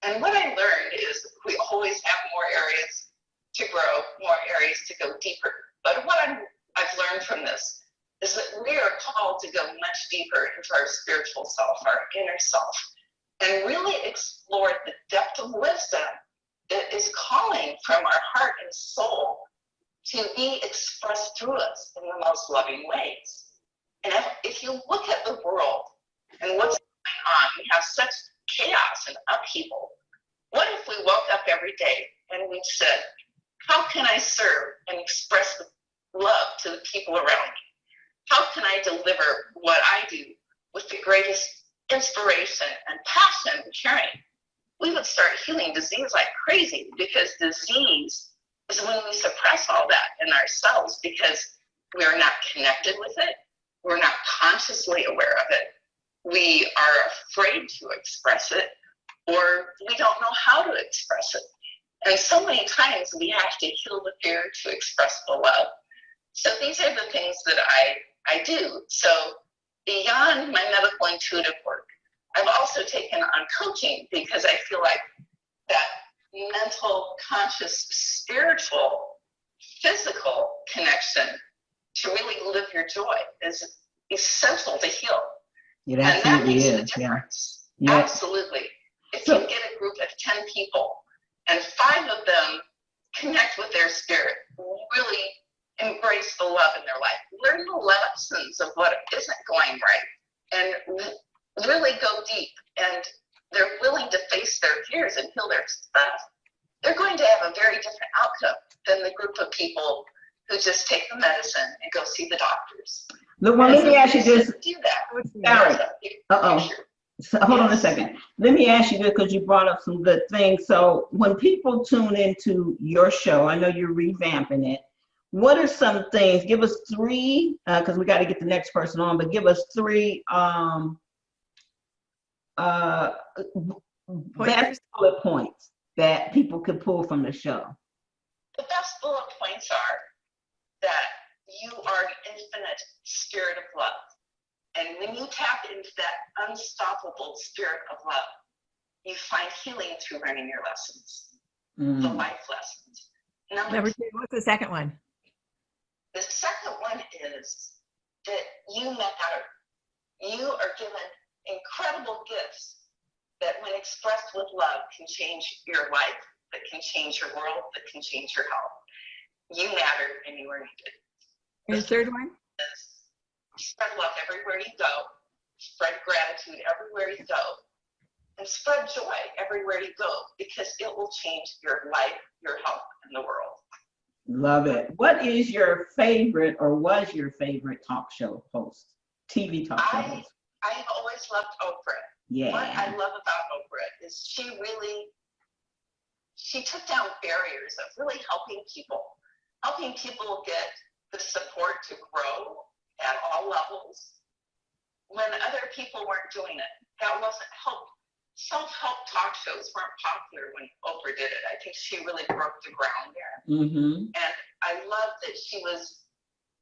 And what I learned is we always have more areas to grow, more areas to go deeper. But what I've learned from this is that we are called to go much deeper into our spiritual self, our inner self, and really explore the depth of wisdom that is calling from our heart and soul to be expressed through us in the most loving ways. And if you look at the world and what's going on, we have such chaos and upheaval. What if we woke up every day and we said, how can I serve and express love to the people around me? How can I deliver what I do with the greatest inspiration and passion and caring? We would start healing disease like crazy, because disease is when we suppress all that in ourselves because we are not connected with it. We're not consciously aware of it. We are afraid to express it, or we don't know how to express it. And so many times we have to heal the fear to express the love. So these are the things that I do. So beyond my medical intuitive work, I've also taken on coaching, because I feel like that mental, conscious, spiritual, physical connection to really live your joy is essential to heal. It absolutely and that makes is. a difference. Yeah. Absolutely. If you get a group of 10 people and 5 of them connect with their spirit, really embrace the love in their life, learn the lessons of what isn't going right, and really go deep, and they're willing to face their fears and heal their stuff, they're going to have a very different outcome than the group of people who just take the medicine and go see the doctors. Look, well, let me ask you this. Do that. Sarah. Uh-oh. So hold on a second. Let me ask you this because you brought up some good things. So when people tune into your show, I know you're revamping it. What are some things? Give us three, because we got to get the next person on, but give us three best bullet points that people could pull from the show. The best bullet points are that you are an infinite spirit of love. And when you tap into that unstoppable spirit of love, you find healing through learning your lessons, the life lessons. Number two, what's the second one? The second one is that you matter. You are given incredible gifts that when expressed with love can change your life, that can change your world, that can change your health. You matter and you are needed. And the third one? Spread love everywhere you go. Spread gratitude everywhere you go. And spread joy everywhere you go, because it will change your life, your health, and the world. Love it. What is your favorite or was your favorite talk show host? TV talk show host? I've always loved Oprah. Yeah. What I love about Oprah is she took down barriers of really helping people get the support to grow at all levels when other people weren't doing it. That wasn't help. Self-help talk shows weren't popular when Oprah did it. I think she really broke the ground there. Mm-hmm. And I love that she was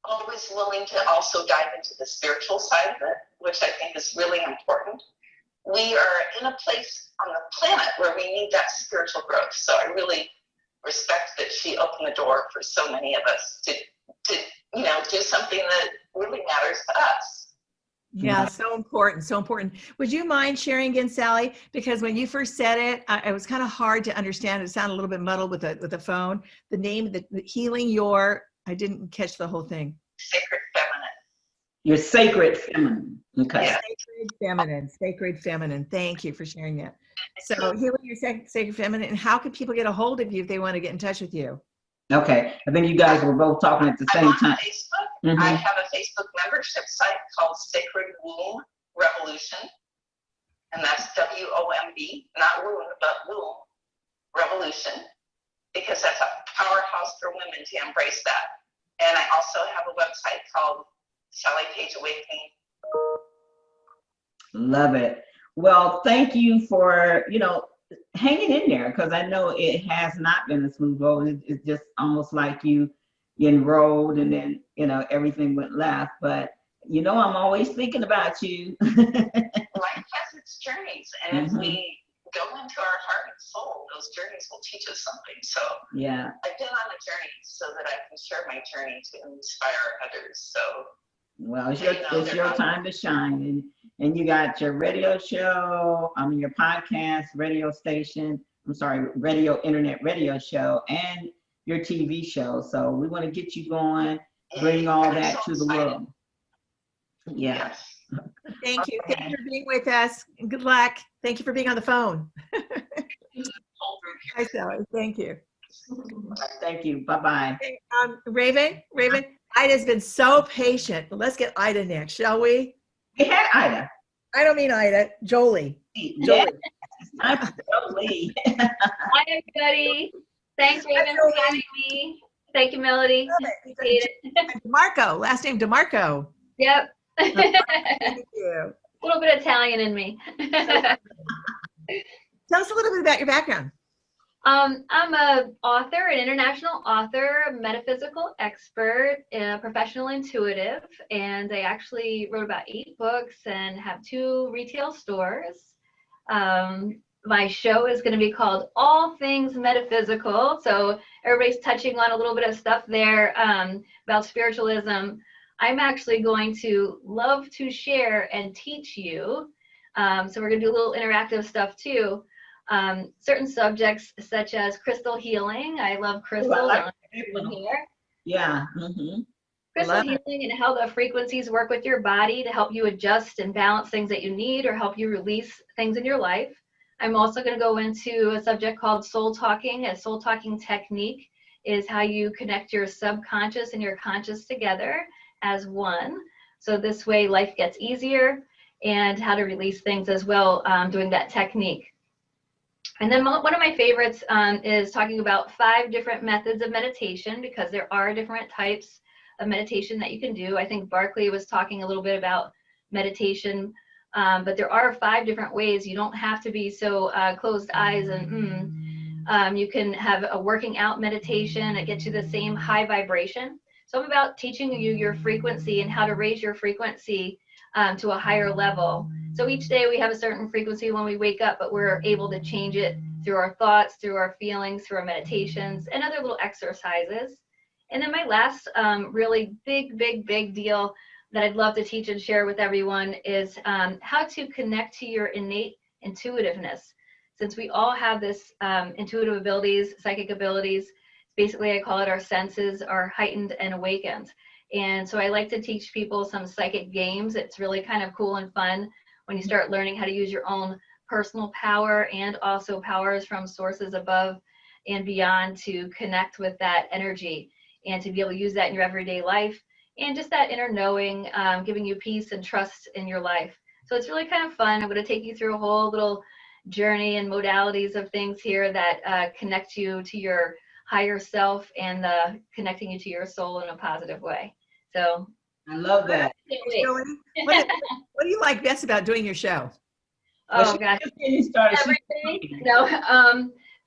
always willing to also dive into the spiritual side of it, which I think is really important. We are in a place on the planet where we need that spiritual growth. So I really respect that she opened the door for so many of us to do something that really matters to us. Yeah, so important, so important. Would you mind sharing again, Sally? Because when you first said it, it was kind of hard to understand. It sounded a little bit muddled with the phone. The name, the healing your, I didn't catch the whole thing. Sacred feminine. Your sacred feminine. Okay. Yeah. Sacred feminine. Thank you for sharing that. So healing your sacred feminine. And how can people get a hold of you if they want to get in touch with you? Okay. I think you guys were both talking at the same time. I'm on Facebook. Mm-hmm. I have a Facebook membership site called Sacred Womb Revolution. And that's WOMB, not wound, but womb revolution. Because that's a powerhouse for women to embrace that. And I also have a website called Sally Page Awakening. Love it. Well, thank you for, hanging in there, because I know it has not been a smooth road. It's just almost like you enrolled and then, everything went left. But, I'm always thinking about you. Life has its journeys. And if we go into our heart and soul, those journeys will teach us something. So yeah, I've been on a journey so that I can share my journey to inspire others. So well, it's your time to shine, and you got your radio show, your podcast, radio station. Internet radio show, and your TV show. So we want to get you going, bring all that to the world. Yeah. Thank you. Thank you for being with us. And good luck. Thank you for being on the phone. Hi, Sally. Thank you. Thank you. Bye-bye. Okay, Raven, Ida's been so patient. But let's get Ida next, shall we? We had Ida. I don't mean Ida, Jolie. Yeah. It's time for Jolie. Hi, everybody. Thanks, Raven, for having me. Thank you, Melody. Appreciate it. DeMarco, last name DeMarco. Yep. Thank you. A little bit Italian in me. Tell us a little bit about your background. I'm an author, an international author, metaphysical expert, a professional intuitive, and I actually wrote about 8 books and have 2 retail stores. My show is going to be called All Things Metaphysical, so everybody's touching on a little bit of stuff there about spiritualism. I'm actually going to love to share and teach you. So we're going to do a little interactive stuff too. Certain subjects such as crystal healing. I love crystals. Here. Yeah. Crystal healing and how the frequencies work with your body to help you adjust and balance things that you need or help you release things in your life. I'm also going to go into a subject called soul talking. A soul talking technique is how you connect your subconscious and your conscious together as one. So this way life gets easier. and how to release things as well, doing that technique. And then one of my favorites is talking about 5 different methods of meditation, because there are different types of meditation that you can do. I think Barkley was talking a little bit about meditation, but there are 5 different ways. You don't have to be so closed eyes and you can have a working out meditation that gets you the same high vibration. So I'm about teaching you your frequency and how to raise your frequency to a higher level. So each day we have a certain frequency when we wake up, but we're able to change it through our thoughts, through our feelings, through our meditations, and other little exercises. And then my last really big deal that I'd love to teach and share with everyone is how to connect to your innate intuitiveness. Since we all have this intuitive abilities, psychic abilities, basically I call it our senses are heightened and awakened. And so I like to teach people some psychic games. It's really kind of cool and fun when you start learning how to use your own personal power and also powers from sources above and beyond to connect with that energy and to be able to use that in your everyday life, and just that inner knowing, giving you peace and trust in your life. So it's really kind of fun. I'm going to take you through a whole little journey and modalities of things here that connect you to your higher self and connecting you to your soul in a positive way. So I love that. Julie, what do you like best about doing your show? Oh gosh, everything. No,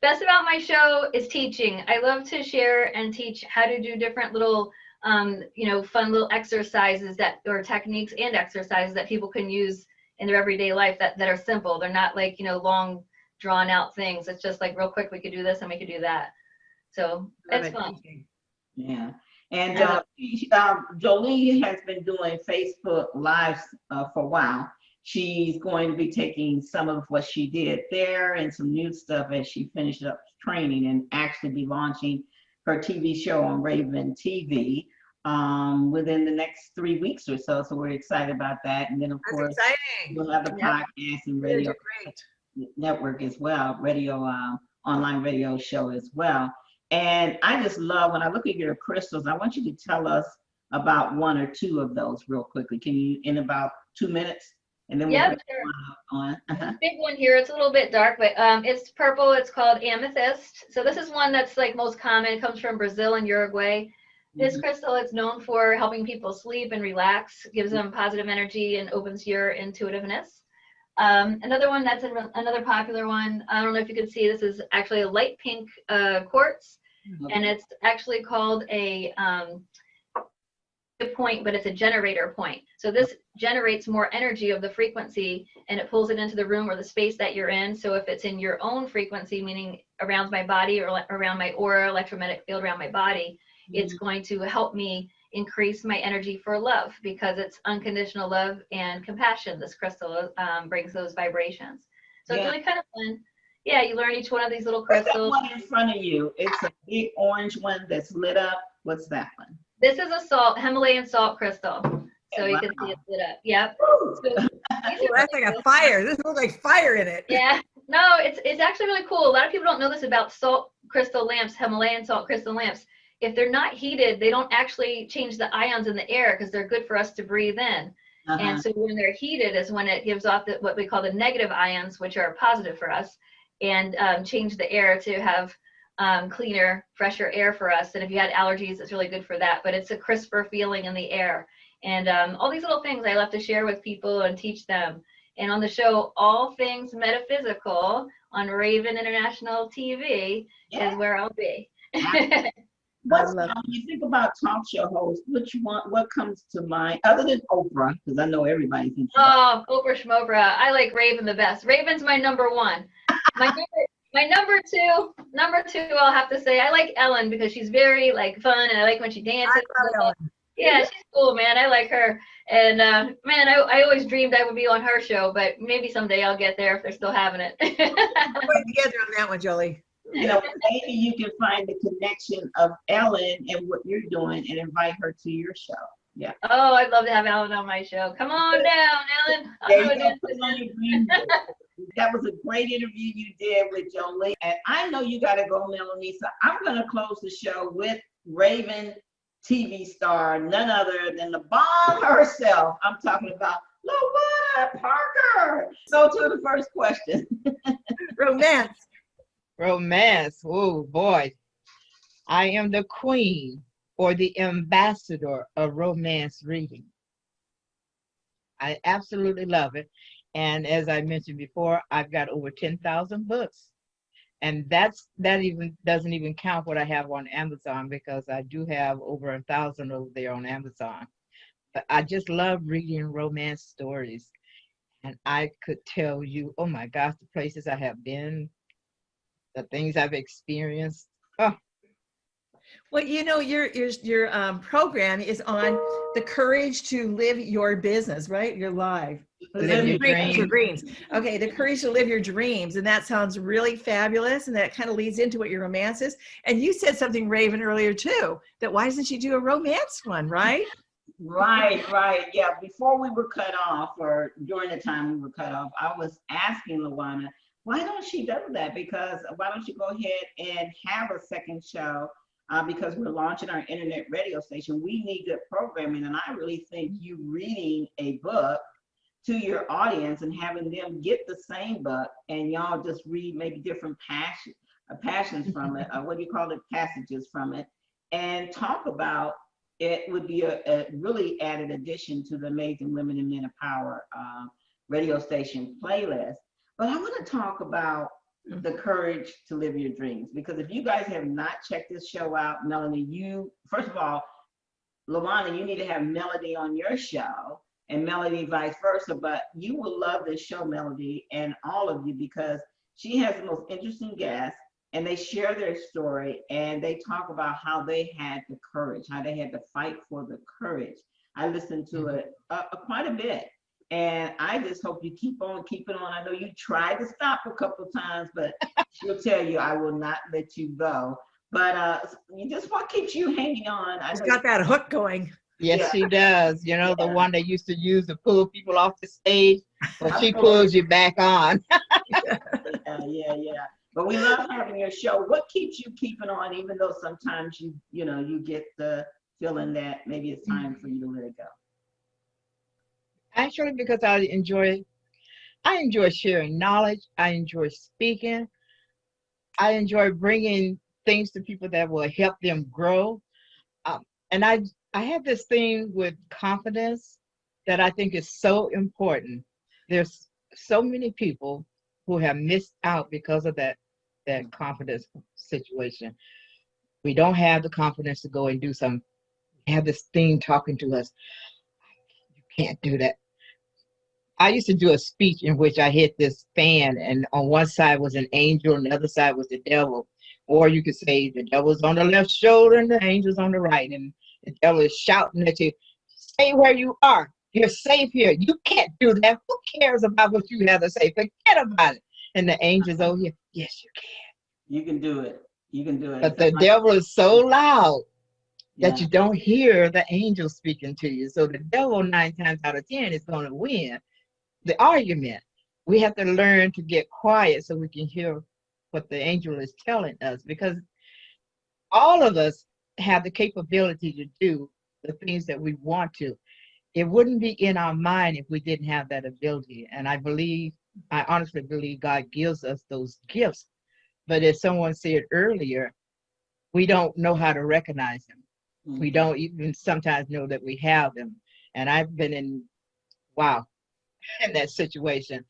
best about my show is teaching. I love to share and teach how to do different little, fun little exercises or techniques and exercises that people can use in their everyday life that are simple. They're not like, long drawn out things. It's just like real quick, we could do this and we could do that. So it's fun. Yeah. And Jolie has been doing Facebook Lives for a while. She's going to be taking some of what she did there and some new stuff as she finished up training, and actually be launching her TV show on Raven TV within the next 3 weeks or so. So we're excited about that. And then of course we'll have the podcast and radio network as well, online radio show as well. And I just love, when I look at your crystals, I want you to tell us about 1 or 2 of those real quickly. Can you, in about 2 minutes? And then we'll put one on. Big one here. It's a little bit dark, but it's purple. It's called amethyst. So this is one that's like most common. It comes from Brazil and Uruguay. This crystal is known for helping people sleep and relax, gives them positive energy, and opens your intuitiveness. Another one that's another popular one, I don't know if you can see, this is actually a light pink quartz, and it's actually called a point, but it's a generator point. So this generates more energy of the frequency, and it pulls it into the room or the space that you're in. So if it's in your own frequency, meaning around my body or around my aura, electromagnetic field around my body, it's going to help me increase my energy for love, because it's unconditional love and compassion. This crystal brings those vibrations. So it's really kind of fun. Yeah, you learn each one of these little crystals. What's that one in front of you? It's a big orange one that's lit up. What's that one? This is a Himalayan salt crystal. So you can see it lit up. Yep. So that's like a fire. This looks like fire in it. Yeah. No, it's actually really cool. A lot of people don't know this about salt crystal lamps, Himalayan salt crystal lamps. If they're not heated, they don't actually change the ions in the air, because they're good for us to breathe in. And so when they're heated is when it gives off what we call the negative ions, which are positive for us, and change the air to have cleaner, fresher air for us. And if you had allergies, it's really good for that. But it's a crisper feeling in the air. And all these little things I love to share with people and teach them. And on the show, All Things Metaphysical on Raven International TV is where I'll be. When you think about talk show hosts, what comes to mind other than Oprah? Because I know everybody thinks. Oh, Oprah Schmopra. I like Raven the best. Raven's my number 1. My number two, I'll have to say, I like Ellen, because she's very like fun, and I like when she dances. Yeah, she's cool, man. I like her. And man, I always dreamed I would be on her show, but maybe someday I'll get there if they're still having it. We're together on that one, Jolie. Maybe you can find the connection of Ellen and what you're doing and invite her to your show. Yeah. Oh, I'd love to have Ellen on my show. Come on down, Ellen. That was a great interview you did with Jolie. And I know you got to go, Melanie. So I'm going to close the show with Raven TV star, none other than the bomb herself. I'm talking about LaWanda Parker. So to the first question. Romance. Romance. Oh boy. I am the queen or the ambassador of romance reading. I absolutely love it. And as I mentioned before, I've got over 10,000 books. And that even doesn't even count what I have on Amazon, because I do have over 1,000 over there on Amazon. But I just love reading romance stories. And I could tell you, oh my gosh, the places I have been, the things I've experienced. Oh, Well, you know, your program is on the courage to live your business, right? Your live. live your Your dreams. dreams. Okay, the courage to live your dreams. And that sounds really fabulous. And that kind of leads into what your romance is. And you said something, Raven, earlier too, that why doesn't she do a romance one, right? Right. Yeah, before we were cut off, or during the time we were cut off, I was asking LaWanda, why don't she do that? Because why don't you go ahead and have a second show? Because we're launching our internet radio station. We need good programming. And I really think you reading a book to your audience and having them get the same book, and y'all just read maybe different passions from it, what do you call it, passages from it, and talk about it, would be a really added addition to the Amazing Women and Men of Power radio station playlist. But I want to talk about the courage to live your dreams, because if you guys have not checked this show out, Melanie, you, first of all, LaWanda, you need to have Melody on your show, and Melody vice versa. But you will love this show, Melody, and all of you, because she has the most interesting guests, and they share their story, and they talk about how they had the courage, how they had to fight for the courage. I listened to it quite a bit, and I just hope you keep on keeping on. I know you tried to stop a couple of times, but she'll tell you, I will not let you go. But you just, what keeps you hanging on? She's got that hook going. Yes, she does. You know, the one they used to use to pull people off the stage. Well, she pulls you back on. Yeah. But we love having your show. What keeps you keeping on, even though sometimes you get the feeling that maybe it's time for you to let it go? Actually, because I enjoy sharing knowledge. I enjoy speaking. I enjoy bringing things to people that will help them grow. And I have this thing with confidence that I think is so important. There's so many people who have missed out because of that confidence situation. We don't have the confidence to go and do something. We have this thing talking to us. You can't do that. I used to do a speech in which I hit this fan, and on one side was an angel and the other side was the devil. Or you could say the devil's on the left shoulder and the angel's on the right, and the devil is shouting at you, stay where you are. You're safe here. You can't do that. Who cares about what you have to say? Forget about it. And the angel's over here, yes, you can. You can do it. You can do it. But the devil is so loud that you don't hear the angel speaking to you. So the devil 9 times out of 10 is going to win the argument. We have to learn to get quiet so we can hear what the angel is telling us, because all of us have the capability to do the things that we want to. It wouldn't be in our mind if we didn't have that ability. And I honestly believe God gives us those gifts. But as someone said earlier, we don't know how to recognize them. Mm-hmm. We don't even sometimes know that we have them. And I've been in that situation.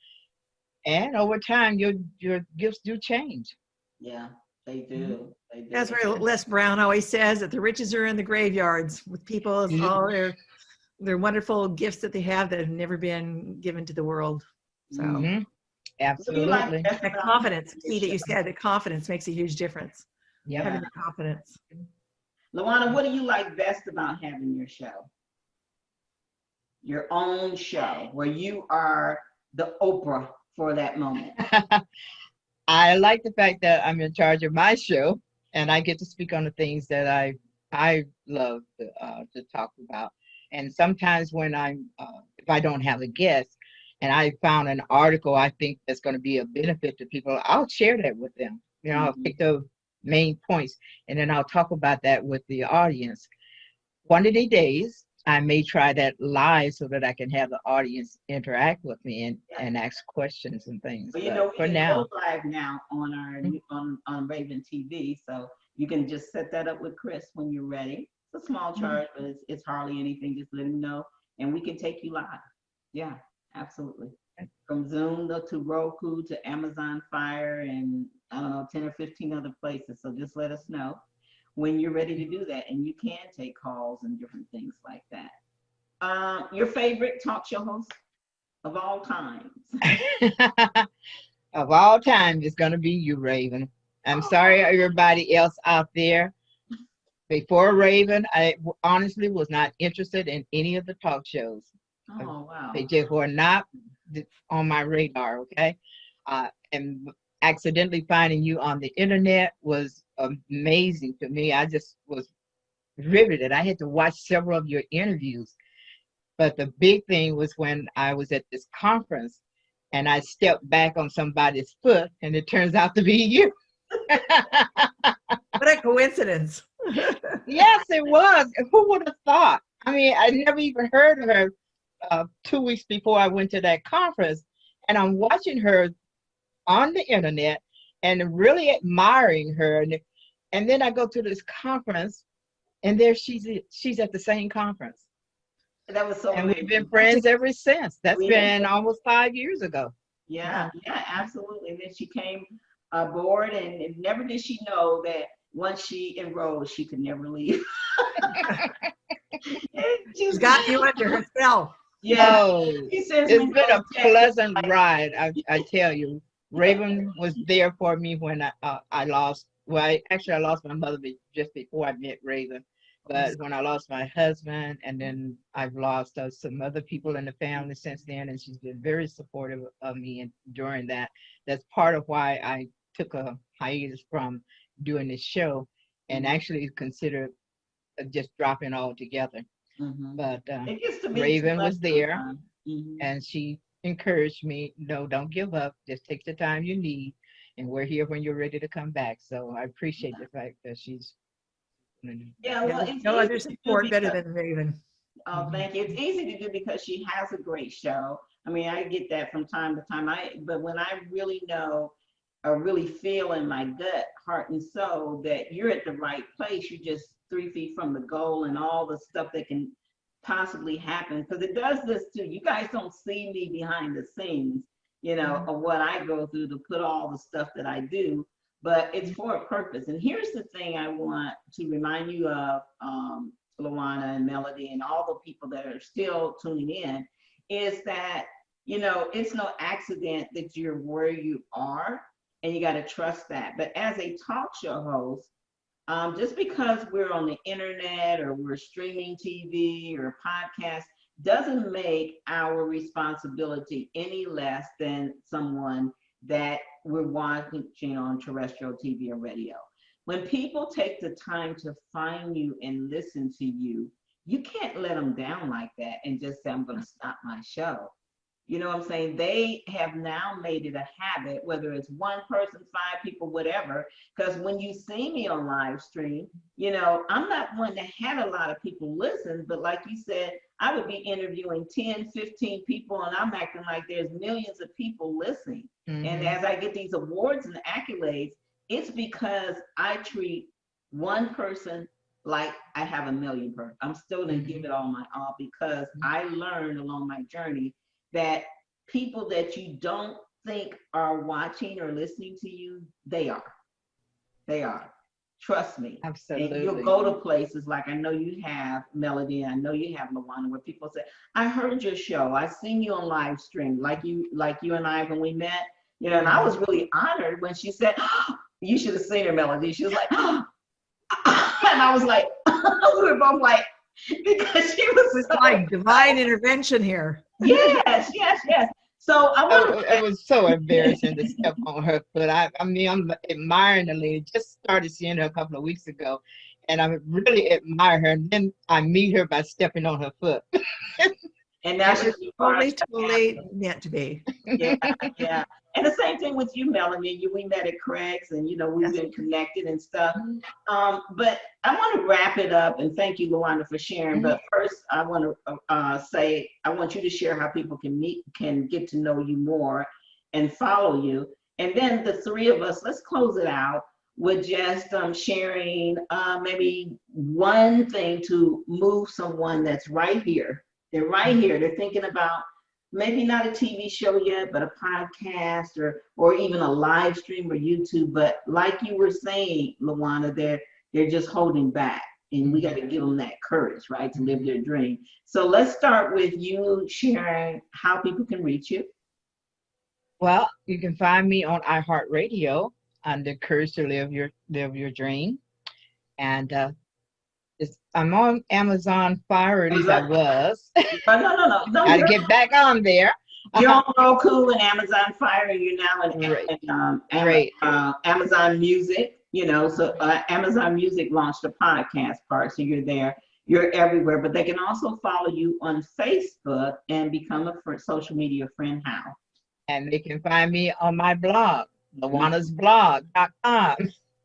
And over time, your gifts do change. Yeah, they do. They do. That's why Les Brown always says that the riches are in the graveyards, with people, all their wonderful gifts that they have that have never been given to the world. So absolutely. That confidence, key that you said, the confidence makes a huge difference. Yeah. Having the confidence. LaWanda, what do you like best about having your show? Your own show, where you are the Oprah for that moment. I like the fact that I'm in charge of my show, and I get to speak on the things that I love to talk about. And sometimes when if I don't have a guest, and I found an article I think that's going to be a benefit to people, I'll share that with them. You know, I'll pick the main points, and then I'll talk about that with the audience. One of these days, I may try that live so that I can have the audience interact with me and ask questions and things. Well, But we for can now, go live now on our on Raven TV, so you can just set that up with Chris when you're ready. It's a small charge, but it's hardly anything. Just let him know, and we can take you live. Yeah, absolutely. From Zoom to Roku to Amazon Fire and I don't know 10 or 15 other places. So just let us know when you're ready to do that, and you can take calls and different things like that. Your favorite talk show host of all times? of all time, it's going to be you, Raven. I'm sorry, everybody else out there. Before Raven, I honestly was not interested in any of the talk shows. Oh, wow. They just were not on my radar, okay? And accidentally finding you on the internet was amazing to me. I just was riveted. I had to watch several of your interviews. But the big thing was when I was at this conference and I stepped back on somebody's foot and it turns out to be you. What a coincidence. Yes, it was. Who would have thought? I mean, I never even heard of her 2 weeks before I went to that conference. And I'm watching her on the internet and really admiring her. And then I go to this conference and there she's at the same conference. That was so and amazing. We've been friends ever since. That's been almost 5 years ago. Yeah, absolutely. And then she came aboard, and never did she know that once she enrolled, she could never leave. She's got you under her spell. Yeah. Oh, it's been a pleasant ride. I tell you, Raven was there for me when I lost. Well, I lost my mother just before I met Raven. But when I lost my husband, and then I've lost some other people in the family since then, and she's been very supportive of me during that. That's part of why I took a hiatus from doing this show and actually considered just dropping altogether. But Raven was there, and she encouraged me, no, don't give up. Just take the time you need, and we're here when you're ready to come back. So I appreciate the fact that she's well, it's no other support better than Raven. Oh, thank you. It's easy to do because she has a great show. I mean, I get that from time to time. But when I really know or really feel in my gut, heart and soul that you're at the right place, you're just 3 feet from the goal and all the stuff that can possibly happen. Because it does this too. You guys don't see me behind the scenes, of what I go through to put all the stuff that I do. But it's for a purpose. And here's the thing I want to remind you of, Luana and Melody and all the people that are still tuning in, is that, it's no accident that you're where you are, and you got to trust that. But as a talk show host, just because we're on the internet or we're streaming TV or podcast doesn't make our responsibility any less than someone that we're watching on terrestrial TV or radio. When people take the time to find you and listen to you, you can't let them down like that and just say, I'm going to stop my show. You know what I'm saying? They have now made it a habit, whether it's one person, 5 people, whatever, because when you see me on live stream, I'm not one that had a lot of people listen, but like you said, I would be interviewing 10, 15 people, and I'm acting like there's millions of people listening. And as I get these awards and accolades, it's because I treat one person like I have a million per. I'm still gonna give it all my all, because I learned along my journey that people that you don't think are watching or listening to you, they are. They are. Trust me. Absolutely. And you'll go to places like I know you have, Melody, and I know you have, Luana, where people say, I heard your show. I seen you on live stream, like you and I when we met, and I was really honored when she said, oh, you should have seen her, Melody. She was like, oh. And I was like, we were both like, because she was so like divine intervention here. Yes. So it was so embarrassing to step on her foot. I'm admiring the lady. Just started seeing her a couple of weeks ago, and I really admire her. And then I meet her by stepping on her foot. And that's totally meant to be. Yeah. And the same thing with you, Melanie. We met at Craig's, and we've been connected and stuff. But I want to wrap it up, and thank you, Luana, for sharing. But first, I want to say I want you to share how people can get to know you more and follow you. And then the three of us, let's close it out with just sharing maybe one thing to move someone that's right here. They're right here. They're thinking about maybe not a TV show yet, but a podcast or even a live stream or YouTube. But like you were saying, Luana, they're just holding back. And we got to give them that courage, right, to live their dream. So let's start with you sharing how people can reach you. Well, you can find me on iHeartRadio under Courage to Live Your Dream. And I'm on Amazon Fire, at least I was. No. Gotta get back on there. You're on Roku and Amazon Fire, and you're now in Amazon Music. So Amazon Music launched a podcast part, so you're there. You're everywhere, but they can also follow you on Facebook and become a social media friend. How? And they can find me on my blog, Luana'sBlog.com.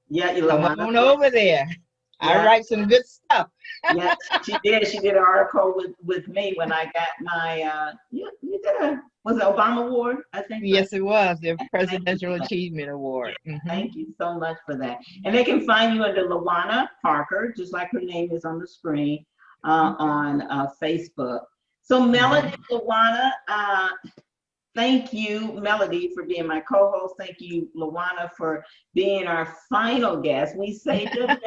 Yeah, come on over there. Yeah. I write some good stuff. Yeah, she did. She did an article with me when I got my, was it Obama Award, I think? Yes, it was, the Presidential Achievement Award. Yeah, thank you so much for that. And they can find you under Luana Parker, just like her name is on the screen on Facebook. So Melody, Luana, thank you, Melody, for being my co-host. Thank you, Luana, for being our final guest. We say the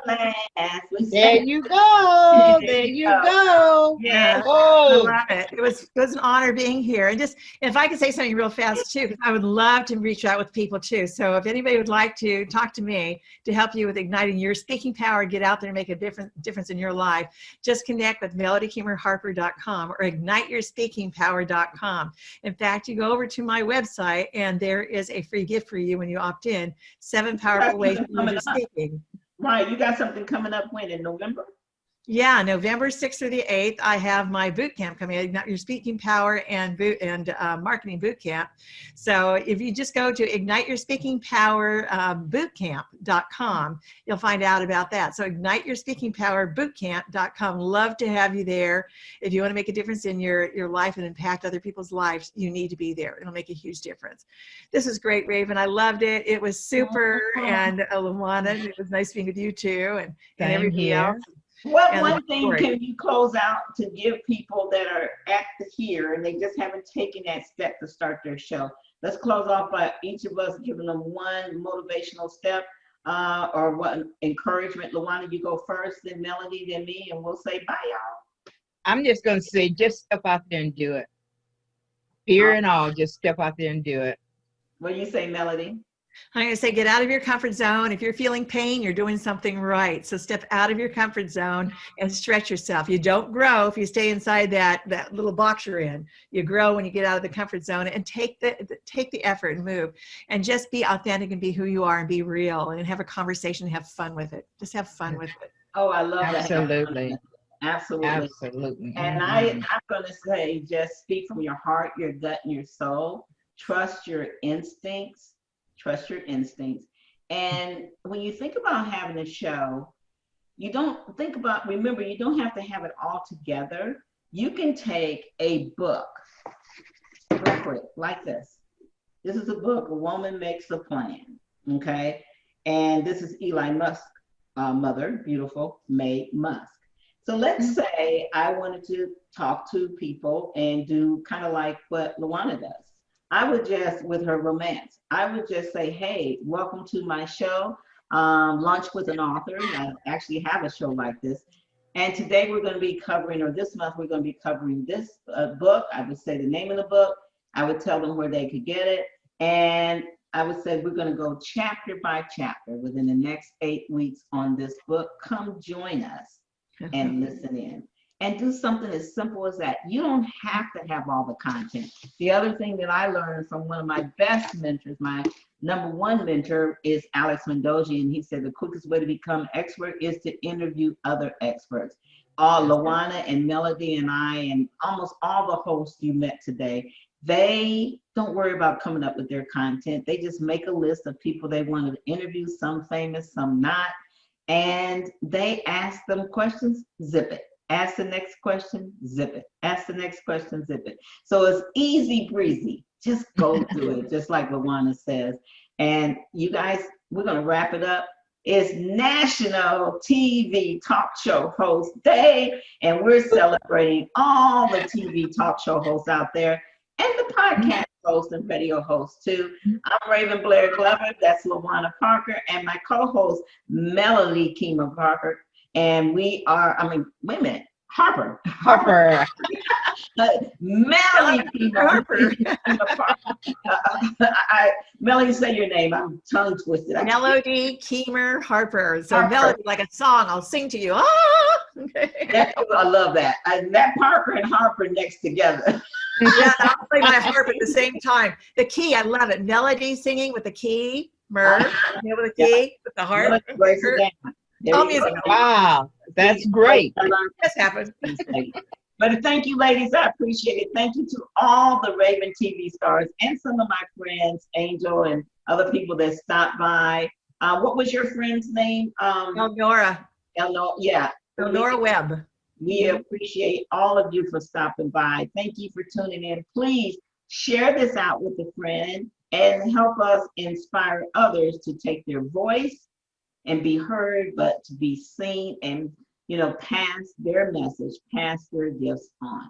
last. There you go. There you go. Yeah. I love it. It was an honor being here. And just, if I could say something real fast too, because I would love to reach out with people too. So if anybody would like to talk to me to help you with igniting your speaking power, get out there and make a difference in your life, just connect with melodykimmerharper.com or igniteyourspeakingpower.com. In fact, you go over to my website and there is a free gift for you when you opt in. 7 powerful ways to use your speaking. Right, you got something coming up when, in November? Yeah, November 6th through the 8th, I have my boot camp coming, Ignite Your Speaking Power and Marketing Boot Camp. So if you just go to igniteyourspeakingpower bootcamp.com, you'll find out about that. So igniteyourspeakingpowerbootcamp.com. Love to have you there. If you want to make a difference in your life and impact other people's lives, you need to be there. It'll make a huge difference. This was great, Raven. I loved it. It was super. And Luana, it was nice being with you too, and everybody else. What one thing can you close out to give people that are at here and they just haven't taken that step to start their show? Let's close off by each of us giving them one motivational step or what encouragement. Luana, you go first, then Melody, then me, and we'll say bye, y'all. I'm just going to say, just step out there and do it. Fear and all, just step out there and do it. What do you say, Melody? I'm going to say, get out of your comfort zone. If you're feeling pain, you're doing something right. So step out of your comfort zone and stretch yourself. You don't grow if you stay inside that little box you're in. You grow when you get out of the comfort zone and take the effort and move and just be authentic and be who you are and be real and have a conversation and have fun with it. Just have fun with it. Oh, I love that. Absolutely. Absolutely. And I'm going to say, just speak from your heart, your gut, and your soul. Trust your instincts. Trust your instincts. And when you think about having a show, you don't remember, you don't have to have it all together. You can take a book, real quick, like this. This is a book, A Woman Makes a Plan, okay? And this is Eli Musk's mother, beautiful Mae Musk. So let's say I wanted to talk to people and do kind of like what Luana does. I would just, with her romance, I would just say, hey, welcome to my show, Lunch with an Author. I actually have a show like this. And today we're going to be covering, or this month we're going to be covering this book. I would say the name of the book. I would tell them where they could get it. And I would say we're going to go chapter by chapter within the next 8 weeks on this book. Come join us and listen in. And do something as simple as that. You don't have to have all the content. The other thing that I learned from one of my best mentors, my #1 mentor is Alex Mendoza, and he said the quickest way to become expert is to interview other experts. Luana and Melody and I and almost all the hosts you met today, They don't worry about coming up with their content. They just make a list of people they want to interview, some famous, some not. And they ask them questions, zip it. Ask the next question, zip it. Ask the next question, zip it. So it's easy breezy. Just go through it, just like Luana says. And you guys, we're going to wrap it up. It's National TV Talk Show Host Day, and we're celebrating all the TV talk show hosts out there and the podcast hosts and radio hosts too. I'm Raven Blair Glover, that's LaWanna Parker, and my co-host Melody Kima Parker. And we are, wait a minute, Harper. Melody Kima Harper. Melody, say your name. I'm tongue twisted. Melody Keemer Harper. So Harper. Melody, like a song, I'll sing to you. Ah! I love that. That Parker and Harper next together. Yeah, I'll play my harp at the same time. The key, I love it. Melody singing with the key, with the key, with the harp. All music. Wow, that's great. This happened. But thank you, ladies. I appreciate it. Thank you to all the Raven TV stars and some of my friends, Angel and other people that stopped by. What was your friend's name? Elnora. Yeah. Elnora Webb. We appreciate all of you for stopping by. Thank you for tuning in. Please share this out with a friend and help us inspire others to take their voice and be heard, but to be seen and, pass their message, pass their gifts on.